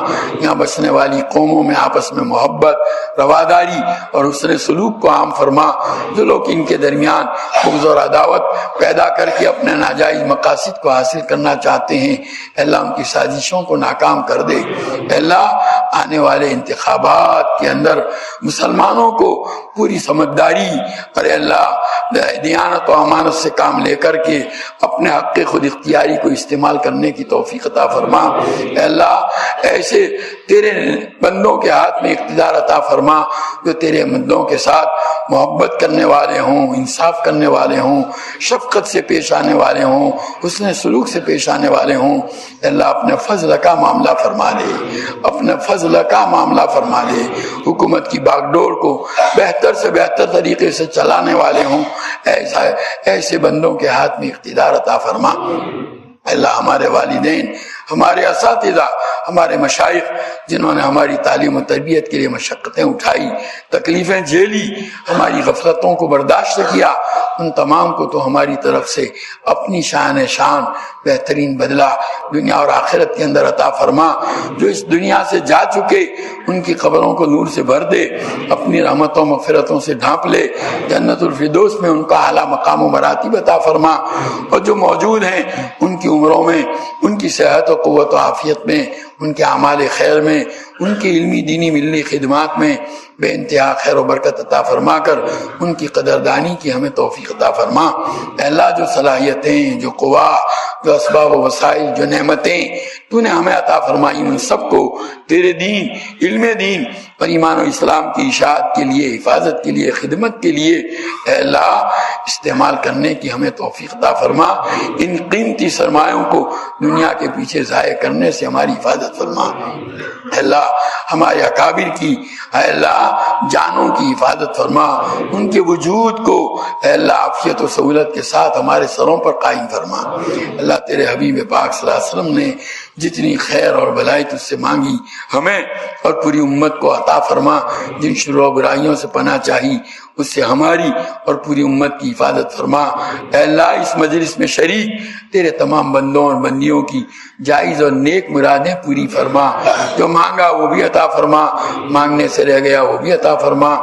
یہاں بسنے والی قوموں میں آپس میں محبت، رواداری اور حسن سلوک کو عام فرما۔ جو لوگ ان کے درمیان بغض اور عداوت پیدا کر کے اپنے ناجائز مقاصد کو حاصل کرنا چاہتے ہیں، اے اللہ ان کی سازشوں کو ناکام کر دے۔ اے اللہ آنے والے انتخابات کے اندر مسلمانوں کو پوری سمجھداری اور اے اللہ دیانت و امانت سے کام لے کر کے اپنے حق خود اختیاری کو استعمال کرنے کی توفیق عطا فرما۔ اے اللہ ایسے تیرے بندوں کے ہاتھ میں اقتدار عطا فرما جو تیرے بندوں کے ساتھ محبت کرنے والے ہوں، انصاف کرنے والے ہوں، شفقت سے پیش آنے والے ہوں، حسن سلوک سے پیش آنے والے ہوں۔ اے اللہ اپنے فضل کا معاملہ فرما دے، اپنے فضل کا معاملہ فرما دے، حکومت کی باغ ڈور کو بہتر سے بہتر طریقے سے چلانے والے ہوں، ایسے بندوں کے ہاتھ میں اقتدار عطا فرما۔ اللہ ہمارے والدین، ہمارے اساتذہ، ہمارے مشائخ جنہوں نے ہماری تعلیم و تربیت کے لیے مشقتیں اٹھائی، تکلیفیں جھیلی، ہماری غفلتوں کو برداشت کیا، ان تمام کو تو ہماری طرف سے اپنی شان بہترین بدلہ دنیا اور آخرت کے اندر عطا فرما۔ جو اس دنیا سے جا چکے ان کی قبروں کو نور سے بھر دے، اپنی رحمتوں مغفرتوں سے ڈھانپ لے، جنت الفردوس میں ان کا اعلیٰ مقام و مراتب عطا فرما، اور جو موجود ہیں ان کی عمروں میں، ان کی صحت و قوت و عافیت میں، ان کے اعمال خیر میں، ان کی علمی دینی ملی خدمات میں بے انتہا خیر و برکت عطا فرما کر ان کی قدردانی کی ہمیں توفیق عطا فرما۔ اے اللہ جو صلاحیتیں، جو قوا، جو اسباب و وسائل، جو نعمتیں تو نے ہمیں عطا فرمائی، ان سب کو تیرے دین، علم دین اور ایمان و اسلام کی اشاعت کے لیے، حفاظت کے لیے، خدمت کے لیے اے اللہ استعمال کرنے کی ہمیں توفیق عطا فرما۔ ان قیمتی سرمایوں کو دنیا کے پیچھے ضائع کرنے سے ہماری حفاظت فرما۔ اے اللہ ہمارے اکابر کی اے اللہ جانوں کی حفاظت فرما، ان کے وجود کو اے اللہ عافیت و سہولت کے ساتھ ہمارے سروں پر قائم فرما۔ اللہ تیرے حبیب پاک صلی اللہ علیہ وسلم نے جتنی خیر اور بھلائی تجھ سے مانگی ہمیں اور پوری امت کو عطا فرما، جن شرور و برائیوں سے پناہ چاہی اس سے ہماری اور پوری امت کی حفاظت فرما۔ اے اللہ اس مجلس میں شریک تیرے تمام بندوں اور بندیوں کی جائز اور نیک مرادیں پوری فرما، جو مانگا وہ بھی عطا فرما، مانگنے سے رہ گیا وہ بھی عطا فرما۔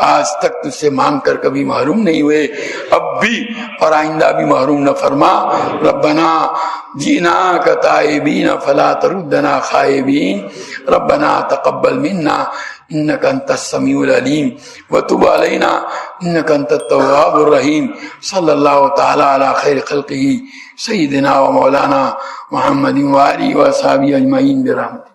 آج تک تجھ سے مانگ کر کبھی محروم نہیں ہوئے، اب بھی اور آئندہ بھی محروم نہ فرما۔ ربنا جینا کا تائبین فلا تردنا خائبین، ربنا تقبل منا انك انت السميع العليم وتب علينا انك انت التواب الرحيم۔ صلی اللہ تعالی علی خیر خلقہ سیدنا و مولانا محمد وآلہ وصحبہ اجمعین برحمتہ۔